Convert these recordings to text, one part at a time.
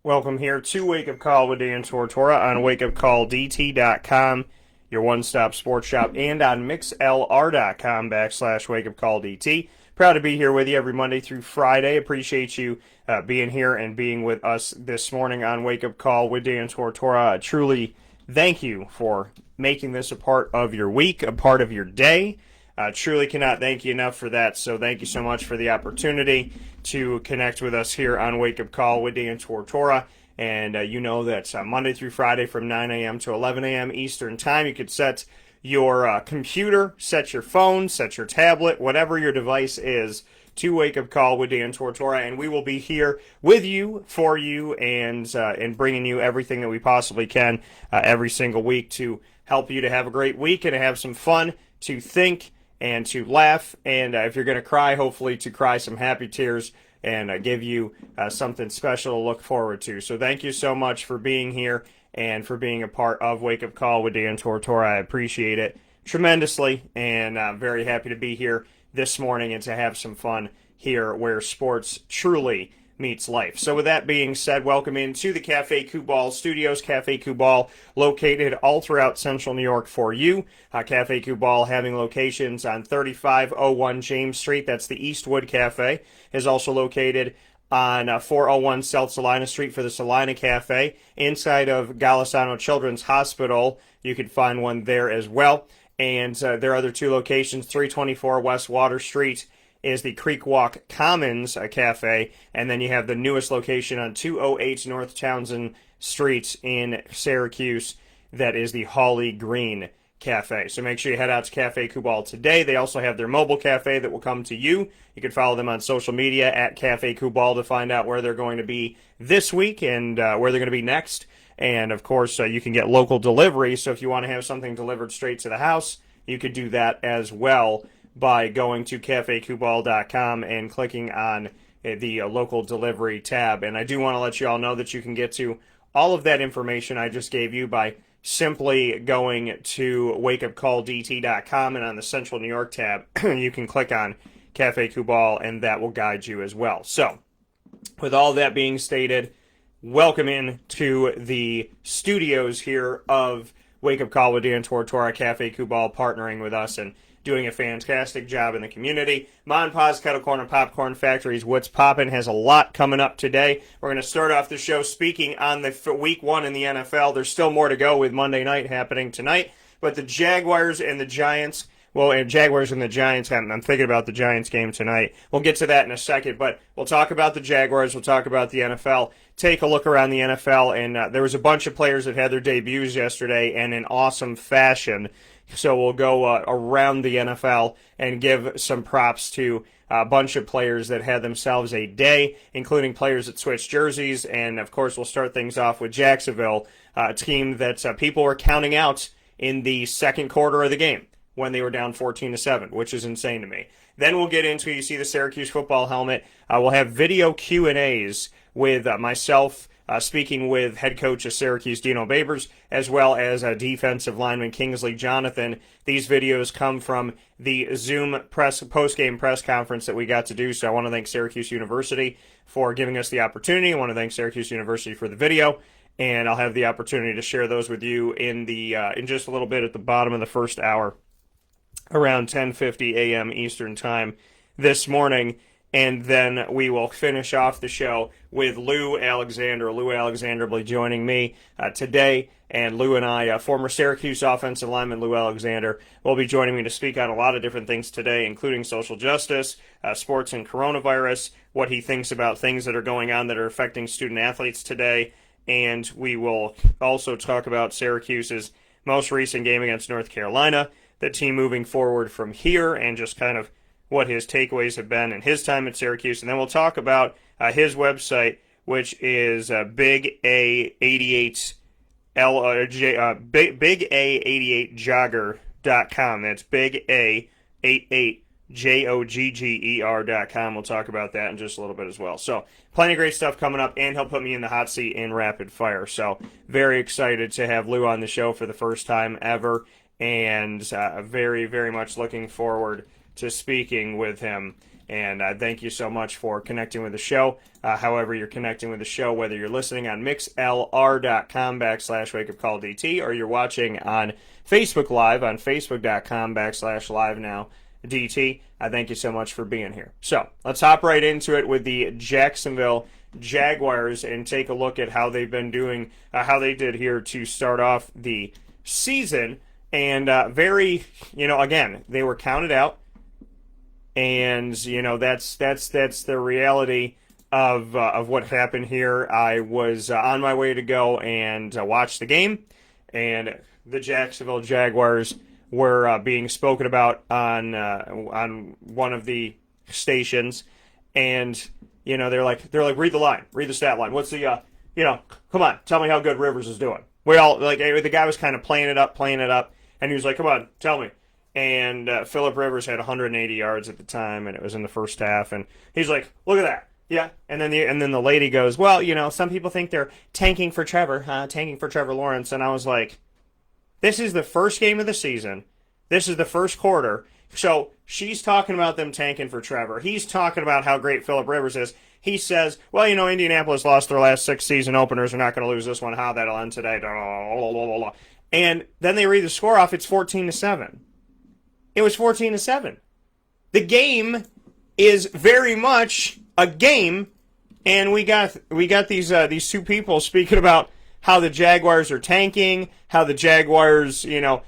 Welcome here to Wake Up Call with Dan Tortora on WakeUpCallDT.com, your one-stop sports shop, and on MixLR.com/WakeUpCallDT. Proud to be here with you every Monday through Friday. Appreciate you being here and being with us this morning on Wake Up Call with Dan Tortora. Truly thank you for making this a part of your week, a part of your day. Truly cannot thank you enough for that, so thank you so much for the opportunity to connect with us here on Wake Up Call with Dan Tortora. And you know that Monday through Friday from 9 a.m. to 11 a.m. Eastern Time, you could set your computer, set your phone, set your tablet, whatever your device is, to Wake Up Call with Dan Tortora, and we will be here with you, for you, and bringing you everything that we possibly can every single week to help you to have a great week and to have some fun, to think, and to laugh, and if you're going to cry, hopefully to cry some happy tears and give you something special to look forward to. So thank you so much for being here and for being a part of Wake Up Call with Dan Tortora. I appreciate it tremendously, and I'm very happy to be here this morning and to have some fun here where sports truly meets life. So with that being said, welcome into the Cafe Kubal Studios. Cafe Kubal located all throughout central New York for you. Cafe Kubal having locations on 3501 James Street. That's the Eastwood Cafe. Is also located on 401 South Salina Street for the Salina Cafe. Inside of Golisano Children's Hospital, you can find one there as well. And there are other two locations, 324 West Water Street is the Creek Walk Commons Cafe, and then you have the newest location on 208 North Townsend Street in Syracuse. That is the Hawley Green Cafe. So make sure you head out to Cafe Kubal today. They also have their mobile cafe that will come to you. You can follow them on social media at Cafe Kubal to find out where they're going to be this week and where they're going to be next. And, of course, you can get local delivery, so if you want to have something delivered straight to the house, you could do that as well by going to cafekubal.com and clicking on the local delivery tab. And I do want to let you all know that you can get to all of that information I just gave you by simply going to wakeupcalldt.com, and on the Central New York tab, you can click on Cafe Kubal, and that will guide you as well. So, with all that being stated, welcome in to the studios here of Wake Up Call with Dan Tortora. Cafe Kubal partnering with us and doing a fantastic job in the community. Mon Pa's Kettle Corn and Popcorn Factory's What's Poppin' has a lot coming up today. We're going to start off the show speaking on the week one in the NFL. There's still more to go with Monday night happening tonight, but the Jaguars and the Giants, and Jaguars and the Giants, I'm thinking about the Giants game tonight. We'll get to that in a second, but we'll talk about the Jaguars, we'll talk about the NFL, take a look around the NFL, and there was a bunch of players that had their debuts yesterday, and in awesome fashion. So we'll go around the NFL and give some props to a bunch of players that had themselves a day, including players that switched jerseys. And, of course, we'll start things off with Jacksonville, a team that people were counting out in the second quarter of the game when they were down 14-7, which is insane to me. Then we'll get into, you see the Syracuse football helmet. We'll have video Q&As with myself, speaking with head coach of Syracuse, Dino Babers, as well as defensive lineman Kingsley Jonathan. These videos come from the Zoom post-game press conference that we got to do, so I want to thank Syracuse University for giving us the opportunity. I want to thank Syracuse University for the video, and I'll have the opportunity to share those with you in just a little bit at the bottom of the first hour, around 10:50 a.m. Eastern Time this morning. And then we will finish off the show with Lou Alexander. Lou Alexander will be joining me today. And Lou and I, former Syracuse offensive lineman Lou Alexander, will be joining me to speak on a lot of different things today, including social justice, sports and coronavirus, what he thinks about things that are going on that are affecting student athletes today. And we will also talk about Syracuse's most recent game against North Carolina, the team moving forward from here, and just kind of what his takeaways have been in his time at Syracuse. And then we'll talk about his website, which is Big A88 BigA88Jogger.com. That's Big A88 JOGGER.com. We'll talk about that in just a little bit as well. So plenty of great stuff coming up, and he'll put me in the hot seat in rapid fire. So very excited to have Lou on the show for the first time ever, and very, very much looking forward to speaking with him. And thank you so much for connecting with the show. However you're connecting with the show, whether you're listening on mixlr.com/wakeupcalldt or you're watching on Facebook Live on facebook.com/live-now-DT. Thank you so much for being here. So let's hop right into it with the Jacksonville Jaguars and take a look at how they've been doing, how they did here to start off the season. And again, they were counted out. And, that's the reality of what happened here. I was on my way to go and watch the game, and the Jacksonville Jaguars were being spoken about on one of the stations, and they're like read the stat line. What's the come on, tell me how good Rivers is doing. We all the guy was kind of playing it up, and he was like, come on, tell me. And Phillip Rivers had 180 yards at the time, and it was in the first half. And he's like, "Look at that, yeah." And then the lady goes, "Well, some people think they're tanking for Trevor Lawrence." And I was like, "This is the first game of the season. This is the first quarter. So she's talking about them tanking for Trevor. He's talking about how great Phillip Rivers is. He says, well, Indianapolis lost their last 6 season openers. They're not going to lose this one. How that'll end today." And then they read the score off. It's 14-7. It was 14-7. The game is very much a game, and we got these two people speaking about how the Jaguars are tanking, how the Jaguars,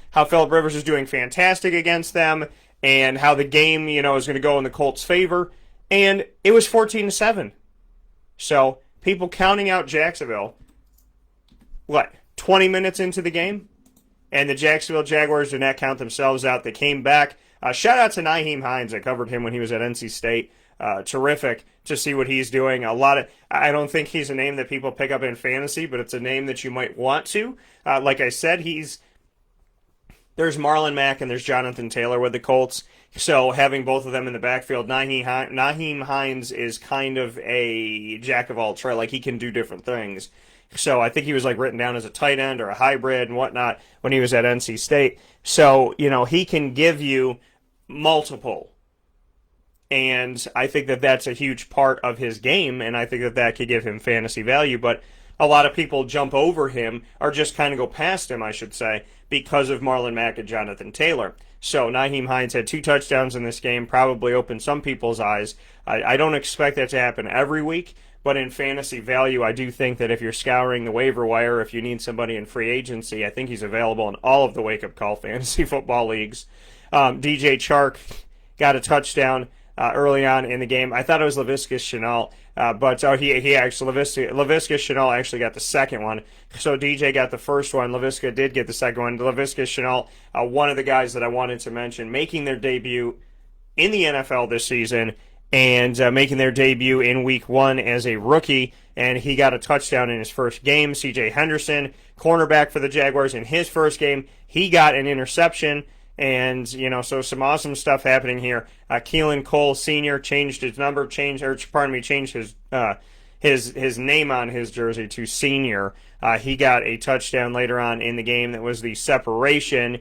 how Phillip Rivers is doing fantastic against them, and how the game, is going to go in the Colts' favor, and it was 14-7. So people counting out Jacksonville, 20 minutes into the game? And the Jacksonville Jaguars did not count themselves out. They came back. Shout out to Nyheim Hines. I covered him when he was at NC State. Terrific to see what he's doing. I don't think he's a name that people pick up in fantasy, but it's a name that you might want to. Like I said, there's Marlon Mack and there's Jonathan Taylor with the Colts. So having both of them in the backfield, Nyheim Hines is kind of a jack of all trades. He can do different things. So I think he was written down as a tight end or a hybrid and whatnot when he was at NC State. So, he can give you multiple. And I think that that's a huge part of his game, and I think that could give him fantasy value. But a lot of people jump over him, or just kind of go past him, I should say, because of Marlon Mack and Jonathan Taylor. So Nyheim Hines had 2 touchdowns in this game, probably opened some people's eyes. I don't expect that to happen every week. But in fantasy value, I do think that if you're scouring the waiver wire, if you need somebody in free agency, I think he's available in all of the Wake Up Call fantasy football leagues. DJ Chark got a touchdown early on in the game. I thought it was Laviska Shenault, but Laviska Shenault actually got the second one. So DJ got the first one. Laviska did get the second one. Laviska Shenault, one of the guys that I wanted to mention, making their debut in the NFL this season, and making their debut in Week 1 as a rookie, and he got a touchdown in his first game. C.J. Henderson, cornerback for the Jaguars, in his first game, he got an interception, and, so some awesome stuff happening here. Keelan Cole Sr. changed his number, changed his name on his jersey to Senior. He got a touchdown later on in the game that was the separation.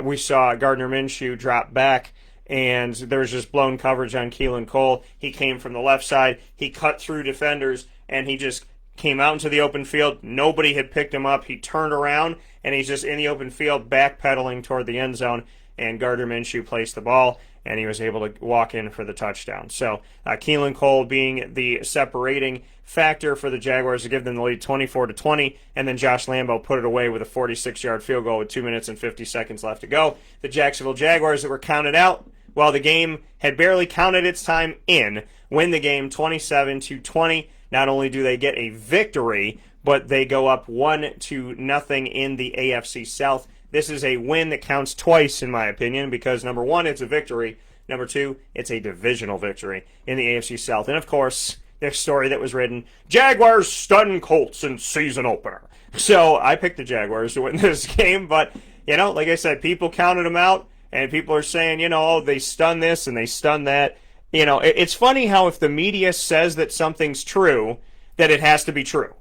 We saw Gardner Minshew drop back, and there was just blown coverage on Keelan Cole. He came from the left side. He cut through defenders, and he just came out into the open field. Nobody had picked him up. He turned around, and he's just in the open field, backpedaling toward the end zone, and Gardner Minshew placed the ball, and he was able to walk in for the touchdown. So Keelan Cole being the separating factor for the Jaguars to give them the lead 24-20, and then Josh Lambo put it away with a 46-yard field goal with 2 minutes and 50 seconds left to go. The Jacksonville Jaguars that were counted out, well, the game had barely counted its time in, win the game 27-20. Not only do they get a victory, but they go up 1-0 in the AFC South. This is a win that counts twice, in my opinion, because number one, it's a victory. Number two, it's a divisional victory in the AFC South. And of course, the story that was written, Jaguars stun Colts in season opener. So I picked the Jaguars to win this game, but, like I said, people counted them out. And people are saying, they stun this and they stun that. It's funny how if the media says that something's true, that it has to be true,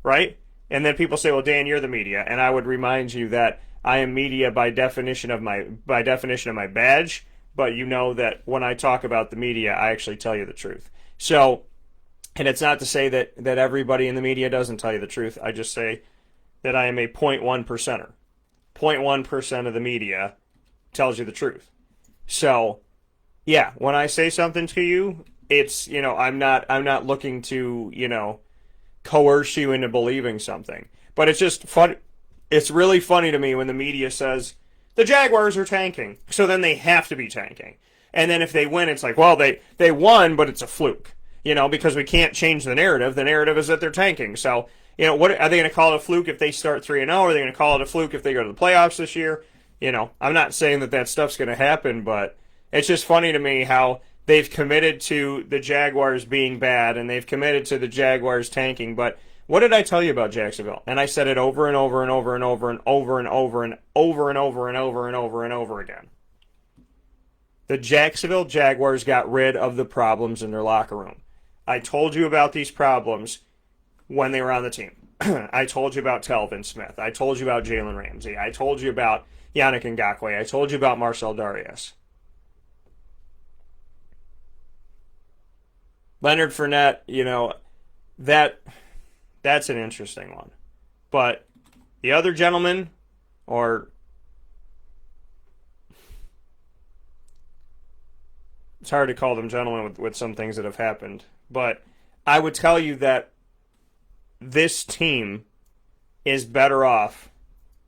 right? And then people say, well, Dan, you're the media. And I would remind you that I am media by definition of my badge, but you know that when I talk about the media, I actually tell you the truth. So, and it's not to say that everybody in the media doesn't tell you the truth. I just say that I am a 0.1 percenter. 0.1% of the media tells you the truth. So, yeah, when I say something to you, it's, I'm not looking to, coerce you into believing something. But it's just fun. It's really funny to me when the media says the Jaguars are tanking, so then they have to be tanking. And then if they win, it's like, well, they won, but it's a fluke, because we can't change the narrative. The narrative is that they're tanking. So, what are they going to call it a fluke if they start 3-0? Are they going to call it a fluke if they go to the playoffs this year? I'm not saying that stuff's going to happen, but it's just funny to me how they've committed to the Jaguars being bad and they've committed to the Jaguars tanking. But what did I tell you about Jacksonville? And I said it over and over and over and over and over and over and over and over and over and over and over again. The Jacksonville Jaguars got rid of the problems in their locker room. I told you about these problems when they were on the team. I told you about Telvin Smith. I told you about Jalen Ramsey. I told you about Yannick Ngakoue. I told you about Marcel Darius. Leonard Fournette, that's an interesting one. But the other gentleman, or it's hard to call them gentlemen with some things that have happened, but I would tell you that this team is better off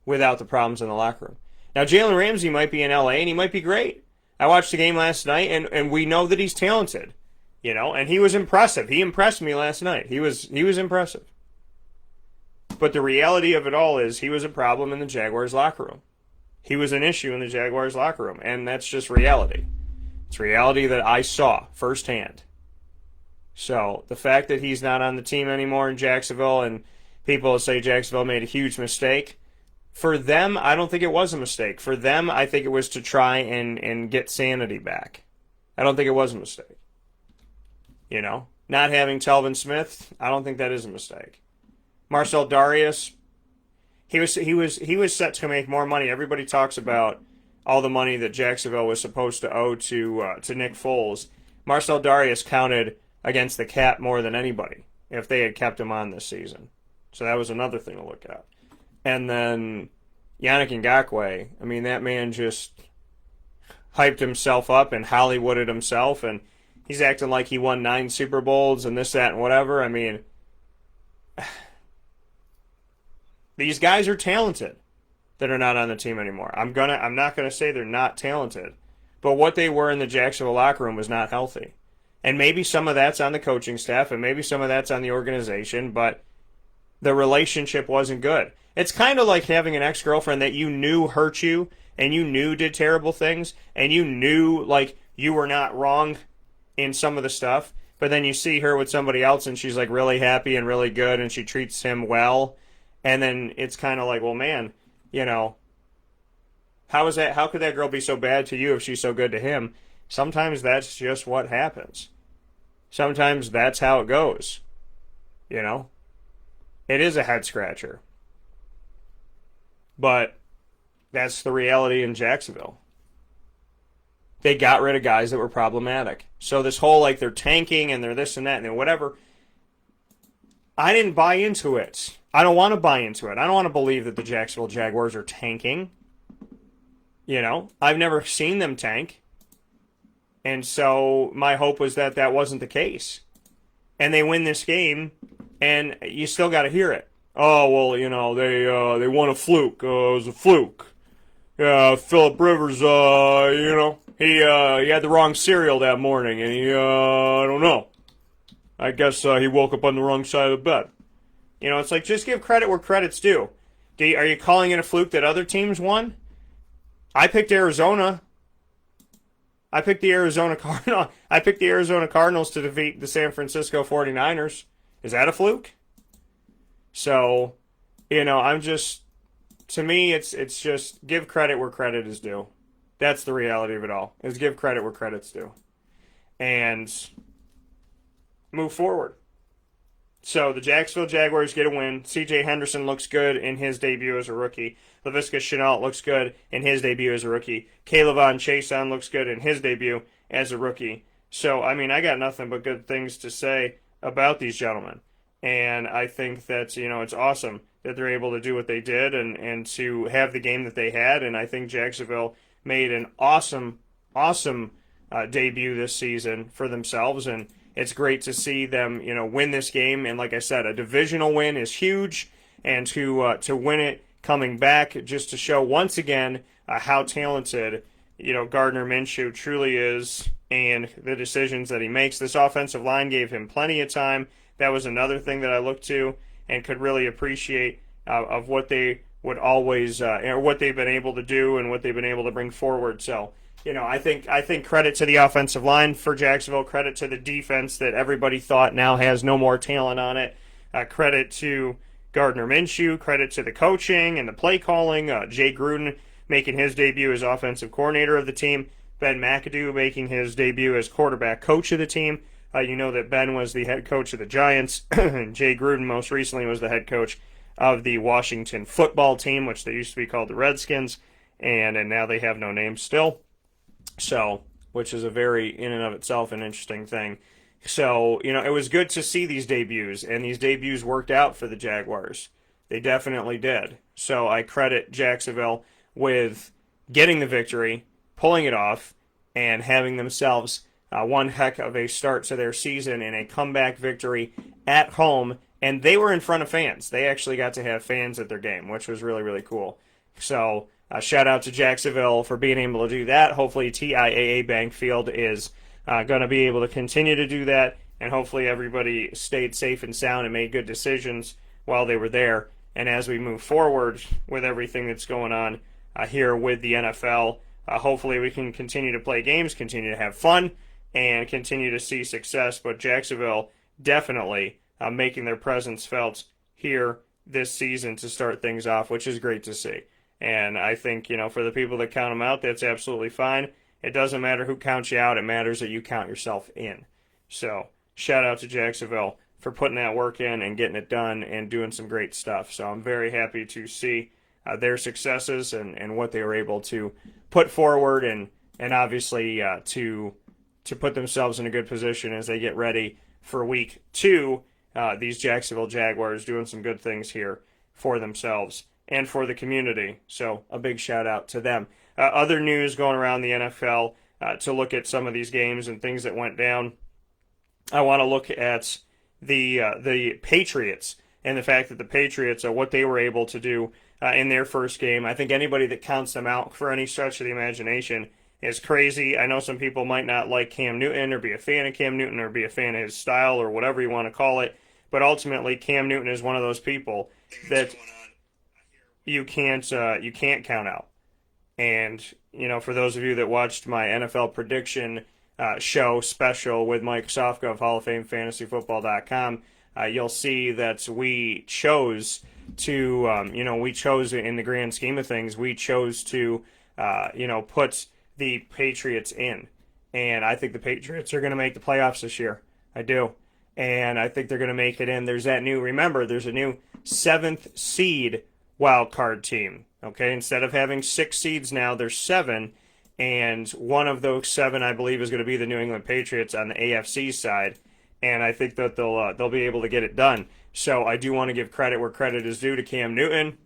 without the problems in the locker room. Now, Jalen Ramsey might be in LA and he might be great. I watched the game last night and we know that he's talented, and he was impressive. He impressed me last night. He was impressive. But the reality of it all is he was a problem in the Jaguars locker room. He was an issue in the Jaguars locker room, and that's just reality. It's reality that I saw firsthand. So the fact that he's not on the team anymore in Jacksonville, and people say Jacksonville made a huge mistake, for them, I don't think it was a mistake. For them, I think it was to try and get sanity back. I don't think it was a mistake. Not having Telvin Smith, I don't think that is a mistake. Marcel Darius, he was set to make more money. Everybody talks about all the money that Jacksonville was supposed to owe to Nick Foles. Marcel Darius counted against the cap more than anybody if they had kept him on this season. So that was another thing to look at. And then Yannick Ngakoue, that man just hyped himself up and Hollywooded himself, and he's acting like he won 9 Super Bowls and this, that, and whatever. These guys are talented that are not on the team anymore. I'm not gonna say they're not talented, but what they were in the Jacksonville locker room was not healthy. And maybe some of that's on the coaching staff, and maybe some of that's on the organization, but the relationship wasn't good. It's kind of like having an ex-girlfriend that you knew hurt you, and you knew did terrible things, and you knew you were not wrong in some of the stuff, but then you see her with somebody else, and she's really happy and really good, and she treats him well, and then it's kind of like, well, man, how could that girl be so bad to you if she's so good to him? Sometimes that's just what happens. Sometimes that's how it goes. It is a head scratcher. But that's the reality in Jacksonville. They got rid of guys that were problematic. So this whole they're tanking and they're this and that and they're whatever, I didn't buy into it. I don't want to buy into it. I don't want to believe that the Jacksonville Jaguars are tanking. I've never seen them tank. And so my hope was that wasn't the case. And they win this game, and you still got to hear it. Oh, well, they won a fluke. It was a fluke. Yeah, Phillip Rivers, he had the wrong cereal that morning, and I don't know. I guess he woke up on the wrong side of the bed. It's just give credit where credit's due. Are you calling it a fluke that other teams won? I picked Arizona. I picked the Arizona Cardinals to defeat the San Francisco 49ers. Is that a fluke? So, to me, it's just give credit where credit is due. That's the reality of it all, is give credit where credit's due. And move forward. So the Jacksonville Jaguars get a win. C.J. Henderson looks good in his debut as a rookie. Laviska Shenault looks good in his debut as a rookie. Kayvon Chason looks good in his debut as a rookie. So, I mean, I got nothing but good things to say about these gentlemen. And I think that, it's awesome that they're able to do what they did and to have the game that they had. And I think Jacksonville made an awesome, awesome debut this season for themselves. And it's great to see them, win this game. And like I said, a divisional win is huge. And to win it coming back, just to show once again how talented, Gardner Minshew truly is and the decisions that he makes. This offensive line gave him plenty of time. That was another thing that I looked to and could really appreciate of what they would always, or what they've been able to do and what they've been able to bring forward. So, I think credit to the offensive line for Jacksonville, credit to the defense that everybody thought now has no more talent on it. Credit to Gardner Minshew, credit to the coaching and the play calling. Jay Gruden making his debut as offensive coordinator of the team. Ben McAdoo making his debut as quarterback coach of the team. You know that Ben was the head coach of the Giants, and Jay Gruden most recently was the head coach of the Washington football team, which they used to be called the Redskins, and now they have no name still. So, which is a very, in and of itself, an interesting thing. So, it was good to see these debuts, and these debuts worked out for the Jaguars. They definitely did. So I credit Jacksonville with getting the victory, pulling it off, and having themselves one heck of a start to their season in a comeback victory at home. And they were in front of fans. They actually got to have fans at their game, which was really, really cool. So shout out to Jacksonville for being able to do that. Hopefully TIAA Bank Field is going to be able to continue to do that. And hopefully everybody stayed safe and sound and made good decisions while they were there. And as we move forward with everything that's going on here with the NFL, hopefully we can continue to play games, continue to have fun, and continue to see success. But Jacksonville definitely making their presence felt here this season to start things off, which is great to see. And I think, for the people that count them out, that's absolutely fine. It doesn't matter who counts you out. It matters that you count yourself in. So shout out to Jacksonville for putting that work in and getting it done and doing some great stuff. So I'm very happy to see their successes and what they were able to put forward and obviously to put themselves in a good position as they get ready for week 2. These Jacksonville Jaguars doing some good things here for themselves and for the community. So a big shout out to them. Other news going around the NFL to look at some of these games and things that went down. I want to look at the Patriots and the fact that the Patriots, what they were able to do in their first game. I think anybody that counts them out for any stretch of the imagination is crazy. I know some people might not like Cam Newton or be a fan of Cam Newton or be a fan of his style or whatever you want to call it, but ultimately Cam Newton is one of those people that you can't count out. And, for those of you that watched my NFL prediction show special with Mike Sofka of Hall of Fame FantasyFootball.com, you'll see that we chose to, we chose in the grand scheme of things, we chose to, put the Patriots in. And I think the Patriots are going to make the playoffs this year. I do. And I think they're going to make it in. There's a new 7th seed wild card team. Okay, instead of having 6 seeds now, there's 7. And one of those 7, I believe, is going to be the New England Patriots on the AFC side. And I think that they'll be able to get it done. So I do want to give credit where credit is due to Cam Newton.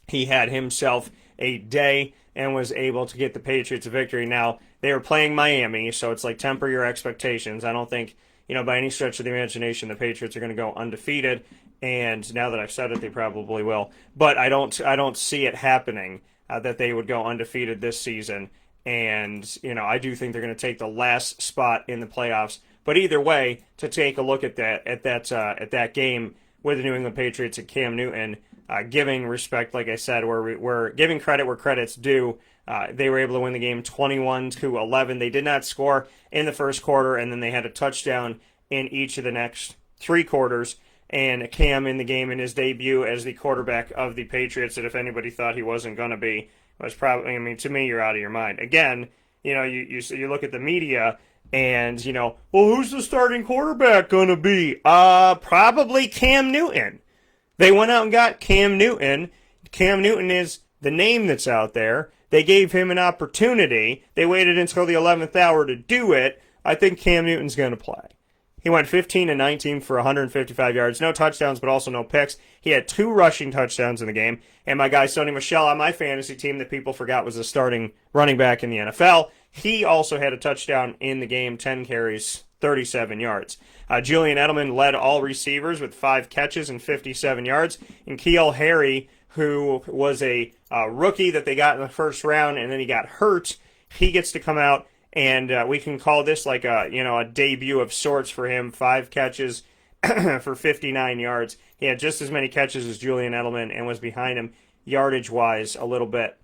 He had himself a day and was able to get the Patriots a victory. Now, they were playing Miami, so it's like temper your expectations. I don't think, by any stretch of the imagination, the Patriots are going to go undefeated. And now that I've said it, they probably will. But I don't see it happening that they would go undefeated this season. And, I do think they're going to take the last spot in the playoffs. But either way, to take a look at that game with the New England Patriots and Cam Newton, giving respect, like I said, we're giving credit where credit's due. They were able to win the game 21-11. They did not score in the first quarter, and then they had a touchdown in each of the next 3 quarters. And Cam in the game in his debut as the quarterback of the Patriots, that if anybody thought he wasn't going to be, was probably, to me, you're out of your mind. Again, you look at the media, And, well, who's the starting quarterback going to be? Probably Cam Newton. They went out and got Cam Newton. Cam Newton is the name that's out there. They gave him an opportunity. They waited until the 11th hour to do it. I think Cam Newton's going to play. He went 15 and 19 for 155 yards. No touchdowns, but also no picks. He had 2 rushing touchdowns in the game. And my guy, Sony Michel, on my fantasy team that people forgot was a starting running back in the NFL, he also had a touchdown in the game, 10 carries, 37 yards. Julian Edelman led all receivers with 5 catches and 57 yards. And N'Keal Harry, who was a rookie that they got in the first round, and then he got hurt, he gets to come out, and we can call this like a debut of sorts for him. 5 catches for 59 yards. He had just as many catches as Julian Edelman and was behind him yardage-wise a little bit.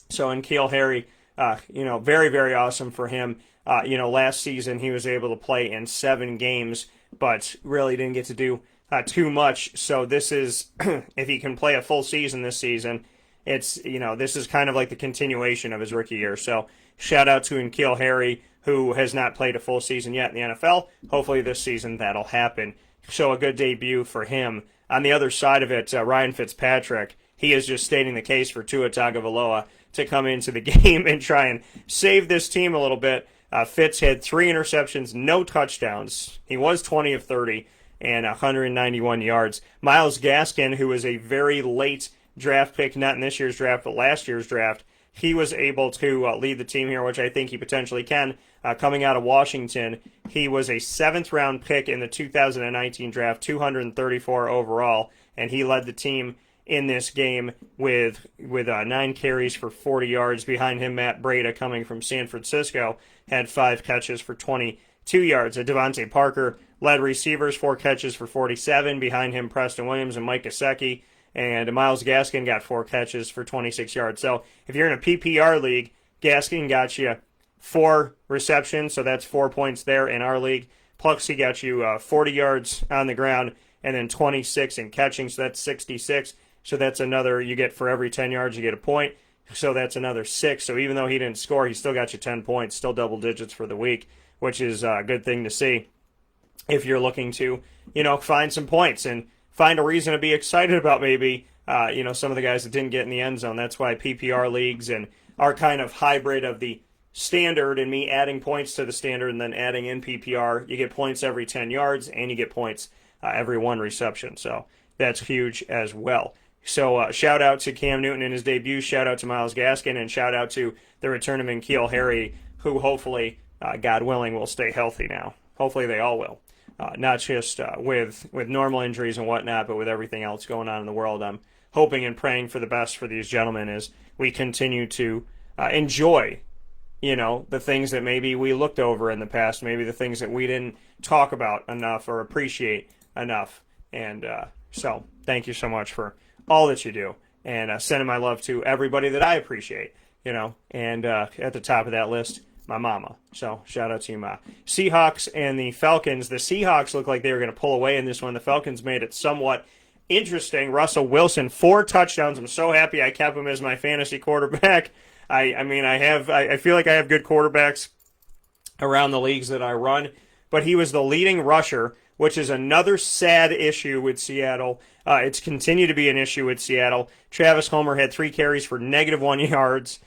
So N'Keal Harry, very, very awesome for him. Last season he was able to play in 7 games, but really didn't get to do too much. So this is, if he can play a full season this season, it's, this is kind of like the continuation of his rookie year. So shout out to N'Keal Harry, who has not played a full season yet in the NFL. Hopefully this season that'll happen. So a good debut for him. On the other side of it, Ryan Fitzpatrick, he is just stating the case for Tua Tagovailoa to come into the game and try and save this team a little bit. Fitz had 3 interceptions, no touchdowns. He was 20 of 30 and 191 yards. Myles Gaskin, who was a very late draft pick, not in this year's draft, but last year's draft, he was able to lead the team here, which I think he potentially can. Coming out of Washington, he was a 7th-round pick in the 2019 draft, 234 overall, and he led the team in this game with 9 carries for 40 yards. Behind him, Matt Breida, coming from San Francisco, had 5 catches for 22 yards. Devontae Parker led receivers, 4 catches for 47. Behind him, Preston Williams and Mike Gesicki. And Myles Gaskin got 4 catches for 26 yards. So if you're in a PPR league, Gaskin got you 4 receptions, so that's 4 points there in our league. Plus he got you 40 yards on the ground and then 26 in catching, so that's 66. So that's another, you get for every 10 yards you get a point. So that's another 6. So even though he didn't score, he still got you 10 points, still double digits for the week, which is a good thing to see if you're looking to, find some points and find a reason to be excited about maybe, some of the guys that didn't get in the end zone. That's why PPR leagues and our kind of hybrid of the standard and me adding points to the standard and then adding in PPR, you get points every 10 yards and you get points every 1 reception. So that's huge as well. So shout out to Cam Newton in his debut, shout out to Myles Gaskin, and shout out to the return of N'Keal Harry, who hopefully, God willing, will stay healthy now. Hopefully they all will. Not just with normal injuries and whatnot, but with everything else going on in the world. I'm hoping and praying for the best for these gentlemen as we continue to enjoy, the things that maybe we looked over in the past, maybe the things that we didn't talk about enough or appreciate enough. And so thank you so much for all that you do, and sending my love to everybody that I appreciate, and at the top of that list, my mama. So shout out to you, Ma. Seahawks and the Falcons. The Seahawks look like they were going to pull away in this one. The Falcons made it somewhat interesting. Russell Wilson, 4 touchdowns. I'm so happy I kept him as my fantasy quarterback. I feel like I have good quarterbacks around the leagues that I run, but he was the leading rusher, which is another sad issue with Seattle. It's continued to be an issue with Seattle. Travis Homer had 3 carries for -1 yards.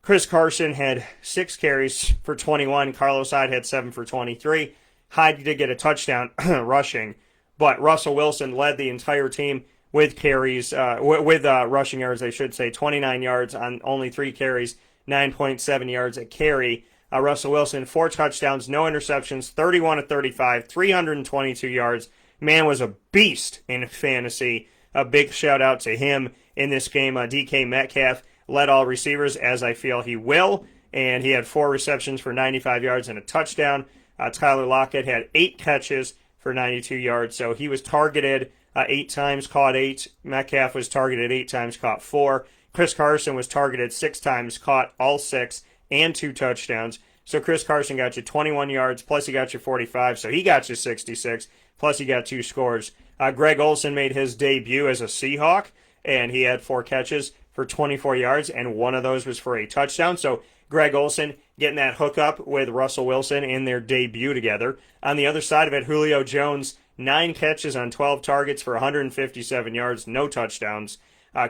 Chris Carson had 6 carries for 21. Carlos Hyde had 7 for 23. Hyde did get a touchdown rushing, but Russell Wilson led the entire team with carries, with rushing yards, I should say, 29 yards on only 3 carries, 9.7 yards a carry. Russell Wilson, 4 touchdowns, no interceptions, 31 of 35, 322 yards. Man was a beast in fantasy. A big shout out to him in this game. DK Metcalf led all receivers, as I feel he will, and he had 4 receptions for 95 yards and a touchdown. Tyler Lockett had 8 catches for 92 yards, so he was targeted 8 times, caught 8. Metcalf was targeted 8 times, caught 4. Chris Carson was targeted 6 times, caught all 6, and 2 touchdowns. So Chris Carson got you 21 yards, plus he got you 45, so he got you 66, plus he got 2 scores. Greg Olsen made his debut as a Seahawk, and he had 4 catches for 24 yards, and one of those was for a touchdown. So Greg Olsen getting that hookup with Russell Wilson in their debut together. On the other side of it, Julio Jones, 9 catches on 12 targets for 157 yards, no touchdowns.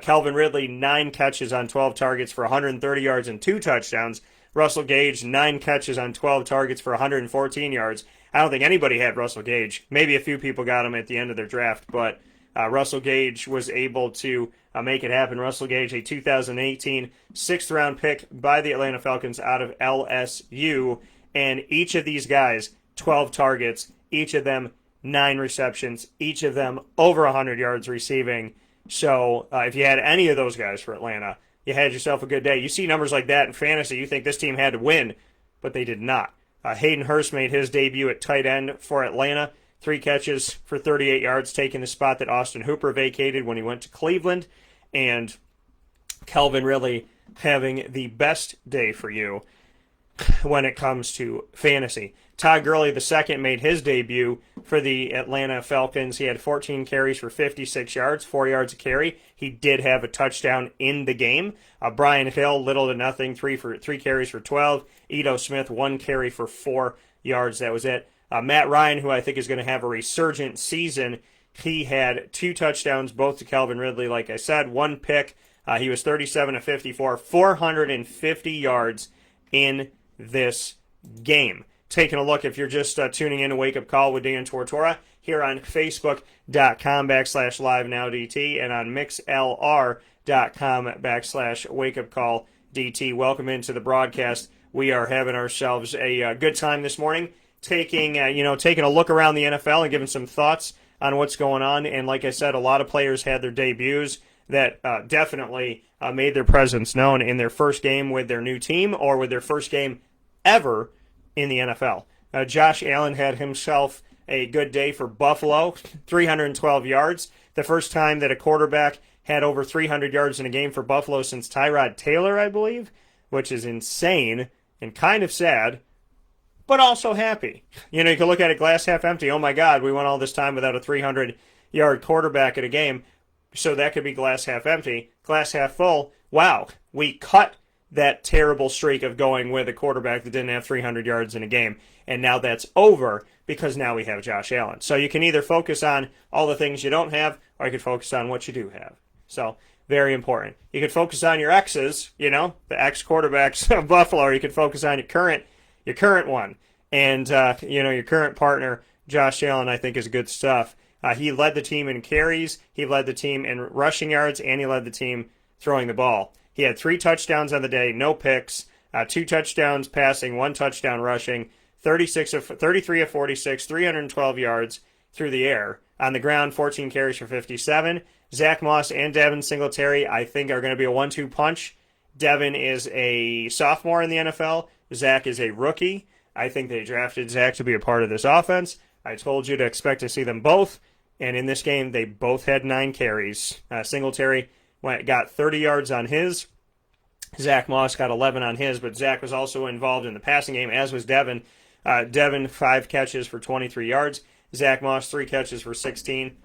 Calvin Ridley, 9 catches on 12 targets for 130 yards and 2 touchdowns. Russell Gage, 9 catches on 12 targets for 114 yards. I don't think anybody had Russell Gage. Maybe a few people got him at the end of their draft, but Russell Gage was able to make it happen. Russell Gage, a 2018 sixth-round pick by the Atlanta Falcons out of LSU, and each of these guys, 12 targets, each of them 9 receptions, each of them over 100 yards receiving. So if you had any of those guys for Atlanta, you had yourself a good day. You see numbers like that in fantasy, you think this team had to win, but they did not. Hayden Hurst made his debut at tight end for Atlanta. 3 catches for 38 yards, taking the spot that Austin Hooper vacated when he went to Cleveland. And Calvin Ridley having the best day for you when it comes to fantasy. Todd Gurley II made his debut for the Atlanta Falcons. He had 14 carries for 56 yards, 4 yards a carry. He did have a touchdown in the game. Brian Hill, little to nothing, 3 carries for 12. Ito Smith, 1 carry for 4 yards. That was it. Matt Ryan, who I think is going to have a resurgent season, he had 2 touchdowns, both to Calvin Ridley, like I said, 1 pick. He was 37 of 54, 450 yards in this game. Taking a look, if you're just tuning in to Wake Up Call with Dan Tortora, here on Facebook.com/LiveNowDT and on MixLR.com/WakeUpCallDT. Welcome into the broadcast. We are having ourselves a good time this morning, taking a look around the NFL and giving some thoughts on what's going on. And like I said, a lot of players had their debuts that definitely made their presence known in their first game with their new team or with their first game ever in the NFL. Josh Allen had himself a good day for Buffalo, 312 yards. The first time that a quarterback had over 300 yards in a game for Buffalo since Tyrod Taylor, I believe, which is insane and kind of sad, but also happy. You can look at it glass half empty. Oh my God, we went all this time without a 300-yard quarterback in a game. So that could be glass half empty. Glass half full. Wow, we cut that terrible streak of going with a quarterback that didn't have 300 yards in a game. And now that's over because now we have Josh Allen. So you can either focus on all the things you don't have, or you can focus on what you do have. So very important. You could focus on your exes, the ex-quarterbacks of Buffalo, or you could focus on your current one. And, your current partner, Josh Allen, I think is good stuff. He led the team in carries, he led the team in rushing yards, and he led the team throwing the ball. He had 3 touchdowns on the day, no picks, 2 touchdowns passing, 1 touchdown rushing, 33 of 46, 312 yards through the air. On the ground, 14 carries for 57. Zach Moss and Devin Singletary, I think, are going to be a 1-2 punch. Devin is a sophomore in the NFL. Zach is a rookie. I think they drafted Zach to be a part of this offense. I told you to expect to see them both. And in this game, they both had 9 carries. Singletary got 30 yards on his. Zach Moss got 11 on his, but Zach was also involved in the passing game, as was Devin. Devin, 5 catches for 23 yards. Zach Moss, 3 catches for 16.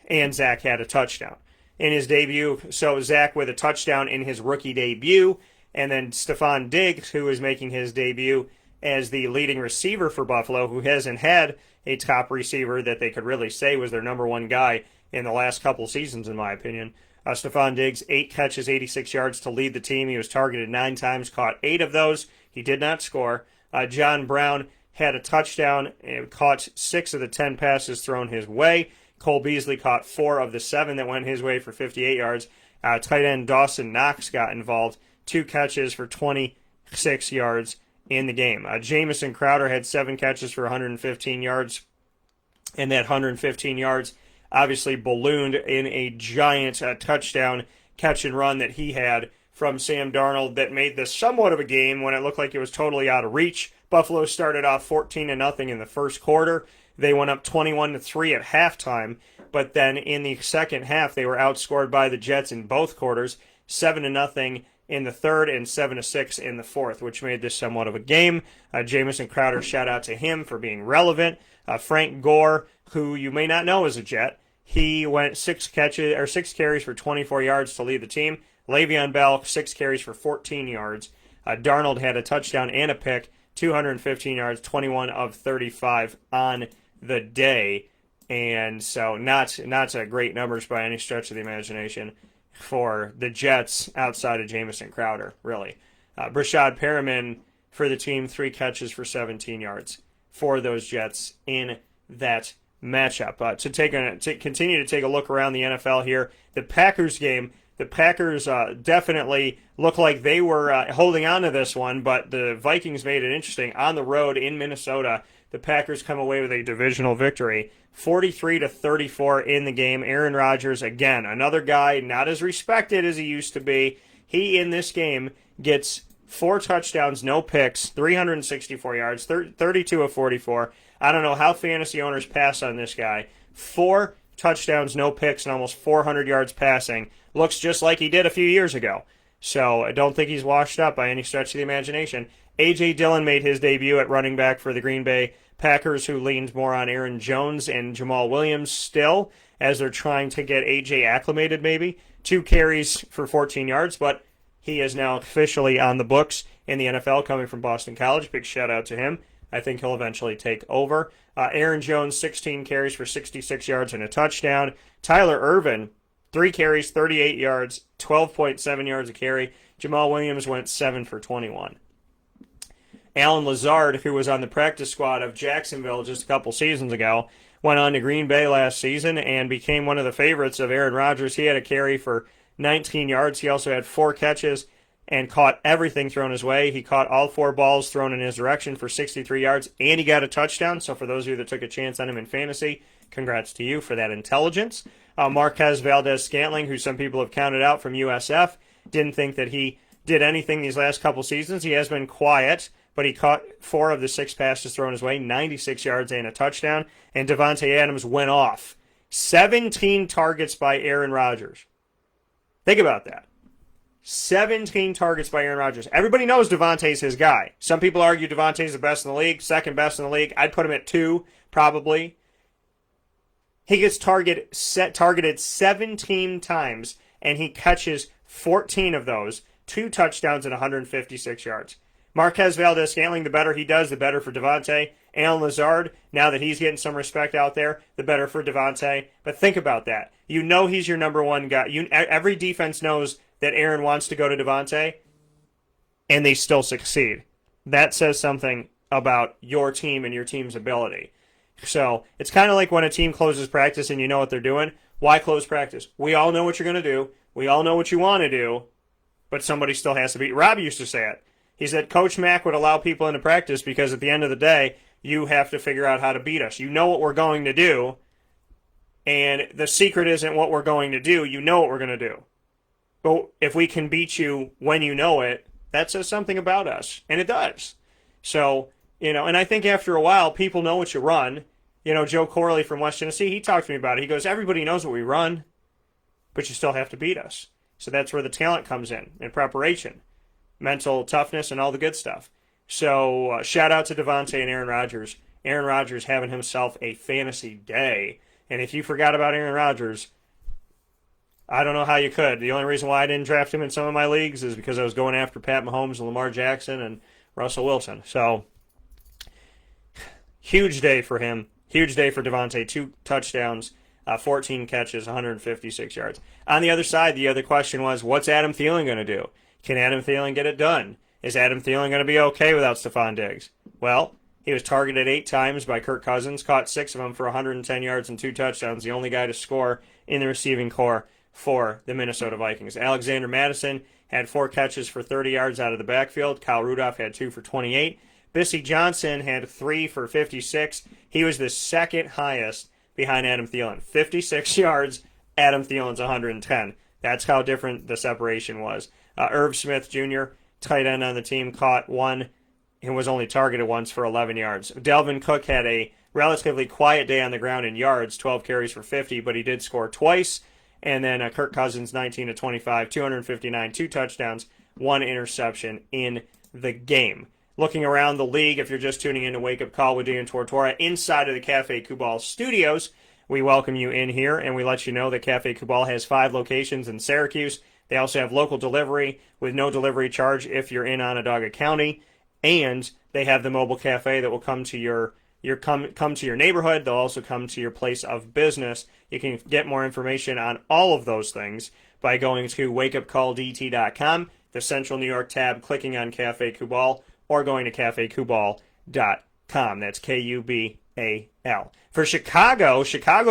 And Zach had a touchdown in his debut. So Zach with a touchdown in his rookie debut. And then Stephon Diggs, who is making his debut as the leading receiver for Buffalo, who hasn't had a top receiver that they could really say was their number one guy in the last couple seasons, in my opinion. Stephon Diggs, 8 catches, 86 yards to lead the team. He was targeted 9 times, caught 8 of those. He did not score. John Brown had a touchdown and caught 6 of the 10 passes thrown his way. Cole Beasley caught 4 of the 7 that went his way for 58 yards. Tight end Dawson Knox got involved, 2 catches for 26 yards in the game. Jamison Crowder had 7 catches for 115 yards, and that 115 yards obviously ballooned in a giant touchdown catch and run that he had from Sam Darnold that made this somewhat of a game when it looked like it was totally out of reach. Buffalo started off 14-0 in the first quarter. They went up 21-3 at halftime, but then in the second half they were outscored by the Jets in both quarters, 7-0 in the third and 7-6 in the fourth, which made this somewhat of a game. Jamison Crowder, shout out to him for being relevant. Frank Gore, who you may not know is a Jet, he went 6 carries for 24 yards to lead the team. Le'Veon Bell, 6 carries for 14 yards. Darnold had a touchdown and a pick, 215 yards, 21 of 35 on the day. And so not great numbers by any stretch of the imagination for the Jets outside of Jamison Crowder, really. Brashad Perriman for the team, 3 catches for 17 yards for those Jets in that matchup. To continue to take a look around the NFL here, the Packers game, the Packers definitely look like they were holding on to this one, but the Vikings made it interesting. On the road in Minnesota, the Packers come away with a divisional victory, 43-34 in the game. Aaron Rodgers, again, another guy not as respected as he used to be. He, in this game, gets 4 touchdowns, no picks, 364 yards, 32 of 44. I don't know how fantasy owners pass on this guy. 4 touchdowns, no picks, and almost 400 yards passing. Looks just like he did a few years ago. So I don't think he's washed up by any stretch of the imagination. A.J. Dillon made his debut at running back for the Green Bay Packers, who leaned more on Aaron Jones and Jamal Williams still, as they're trying to get A.J. acclimated maybe. 2 carries for 14 yards, but he is now officially on the books in the NFL, coming from Boston College. Big shout out to him. I think he'll eventually take over. Aaron Jones, 16 carries for 66 yards and a touchdown. Tyler Ervin, 3 carries, 38 yards, 12.7 yards a carry. Jamal Williams went 7 for 21. Alan Lazard, who was on the practice squad of Jacksonville just a couple seasons ago, went on to Green Bay last season and became one of the favorites of Aaron Rodgers. He had a carry for 19 yards. He also had 4 catches and caught everything thrown his way. He caught all 4 balls thrown in his direction for 63 yards, and he got a touchdown. So for those of you that took a chance on him in fantasy, congrats to you for that intelligence. Marquez Valdez-Scantling, who some people have counted out from USF, didn't think that he did anything these last couple seasons. He has been quiet, but he caught 4 of the 6 passes thrown his way, 96 yards and a touchdown. And Devontae Adams went off. 17 targets by Aaron Rodgers. Think about that. 17 targets by Aaron Rodgers. Everybody knows Devontae's his guy. Some people argue Devontae's the best in the league, second best in the league. I'd put him at 2, probably. He gets targeted 17 times, and he catches 14 of those, 2 touchdowns and 156 yards. Marquez Valdez-Scantling, the better he does, the better for Devontae. Alan Lazard, now that he's getting some respect out there, the better for Devontae. But think about that. You know he's your number one guy. Every defense knows that Aaron wants to go to Devontae, and they still succeed. That says something about your team and your team's ability. So it's kind of like when a team closes practice and you know what they're doing. Why close practice? We all know what you're going to do. We all know what you want to do, but somebody still has to beat. Rob used to say it. He said Coach Mack would allow people into practice because at the end of the day, you have to figure out how to beat us. You know what we're going to do, and the secret isn't what we're going to do. You know what we're going to do. But if we can beat you when you know it, that says something about us, and it does. So, and I think after a while, people know what you run. Joe Corley from West Tennessee, he talked to me about it. He goes, everybody knows what we run, but you still have to beat us. So that's where the talent comes in preparation, mental toughness, and all the good stuff. So shout out to Devontae and Aaron Rodgers. Aaron Rodgers having himself a fantasy day. And if you forgot about Aaron Rodgers, I don't know how you could. The only reason why I didn't draft him in some of my leagues is because I was going after Pat Mahomes and Lamar Jackson and Russell Wilson. So, huge day for him. Huge day for Devontae. 2 touchdowns, 14 catches, 156 yards. On the other side, the other question was, what's Adam Thielen going to do? Can Adam Thielen get it done? Is Adam Thielen going to be okay without Stephon Diggs? Well, he was targeted 8 times by Kirk Cousins, caught 6 of them for 110 yards and 2 touchdowns, the only guy to score in the receiving corps for the Minnesota Vikings. Alexander Mattison had 4 catches for 30 yards out of the backfield. Kyle Rudolph had 2 for 28. Bissy Johnson had 3 for 56. He was the second highest behind Adam Thielen. 56 yards, Adam Thielen's 110. That's how different the separation was. Irv Smith Jr., tight end on the team, caught 1 and was only targeted once for 11 yards. Delvin Cook had a relatively quiet day on the ground in yards, 12 carries for 50, but he did score twice. And then Kirk Cousins, 19-25, 259, 2 touchdowns, 1 interception in the game. Looking around the league, if you're just tuning in to Wake Up Call with Dan Tortora inside of the Cafe Kubal studios, we welcome you in here and we let you know that Cafe Kubal has 5 locations in Syracuse, They also have local delivery with no delivery charge if you're in Onondaga County, and they have the mobile cafe that will come to come to your neighborhood. They'll also come to your place of business. You can get more information on all of those things by going to wakeupcalldt.com, the Central New York tab, clicking on Cafe Kubal, or going to cafekubal.com. That's Kubal. For Chicago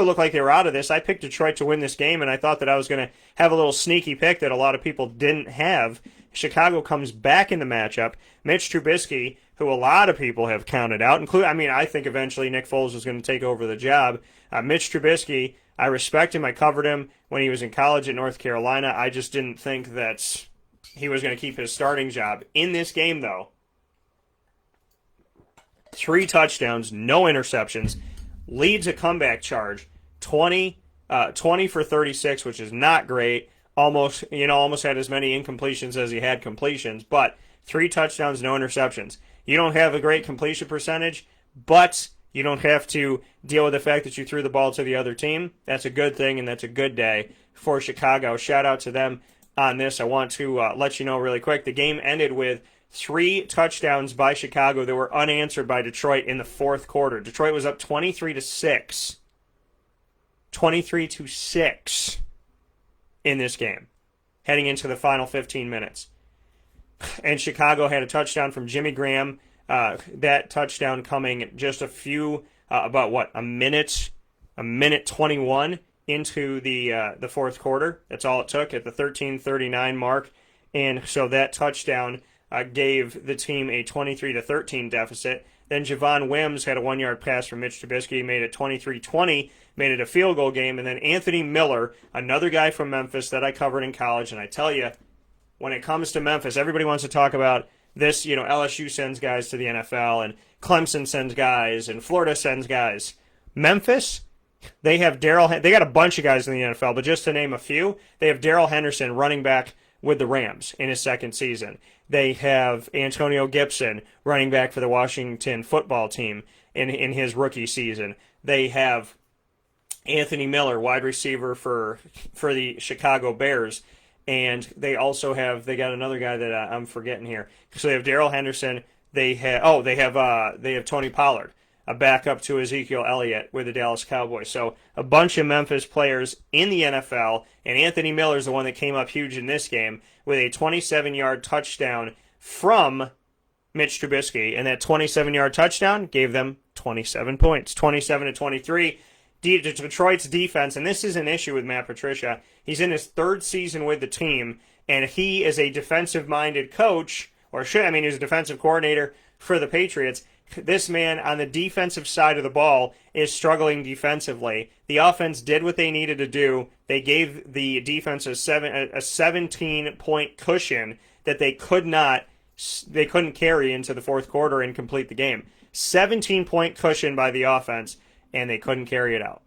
looked like they were out of this. I picked Detroit to win this game, and I thought that I was going to have a little sneaky pick that a lot of people didn't have. Chicago comes back in the matchup. Mitch Trubisky, who a lot of people have counted out, I think eventually Nick Foles is going to take over the job. Mitch Trubisky, I respect him. I covered him when he was in college at North Carolina. I just didn't think that he was going to keep his starting job. In this game, though, 3 touchdowns, no interceptions, leads a comeback charge, 20 for 36, which is not great. Almost had as many incompletions as he had completions, but 3 touchdowns, no interceptions. You don't have a great completion percentage, but you don't have to deal with the fact that you threw the ball to the other team. That's a good thing, and that's a good day for Chicago. Shout out to them on this. I want to let you know really quick, the game ended with 3 touchdowns by Chicago that were unanswered by Detroit in the fourth quarter. Detroit was up 23-6. 23-6 in this game, heading into the final 15 minutes. And Chicago had a touchdown from Jimmy Graham. That touchdown coming just a minute 21 into the fourth quarter. That's all it took at the 13:39 mark. And so that touchdown gave the team a 23-13 deficit. Then Javon Wims had a 1-yard pass from Mitch Trubisky, made it 23-20, made it a field goal game. And then Anthony Miller, another guy from Memphis that I covered in college. And I tell you, when it comes to Memphis, everybody wants to talk about this. LSU sends guys to the NFL, and Clemson sends guys, and Florida sends guys. Memphis, they got a bunch of guys in the NFL, but just to name a few, they have Darrell Henderson, running back with the Rams in his second season. They have Antonio Gibson, running back for the Washington football team in his rookie season. They have Anthony Miller, wide receiver for the Chicago Bears. And they also they got another guy that I'm forgetting here. So they have Darrell Henderson. They have Tony Pollard, a backup to Ezekiel Elliott with the Dallas Cowboys. So a bunch of Memphis players in the NFL, and Anthony Miller is the one that came up huge in this game with a 27-yard touchdown from Mitch Trubisky, and that 27-yard touchdown gave them 27 points, 27-23. Detroit's defense, and this is an issue with Matt Patricia, he's in his 3rd season with the team, and he is a defensive-minded coach, he's a defensive coordinator for the Patriots. This man on the defensive side of the ball is struggling defensively. The offense did what they needed to do. They gave the defense a 17-point cushion that they couldn't carry into the fourth quarter and complete the game. 17-point cushion by the offense, and they couldn't carry it out.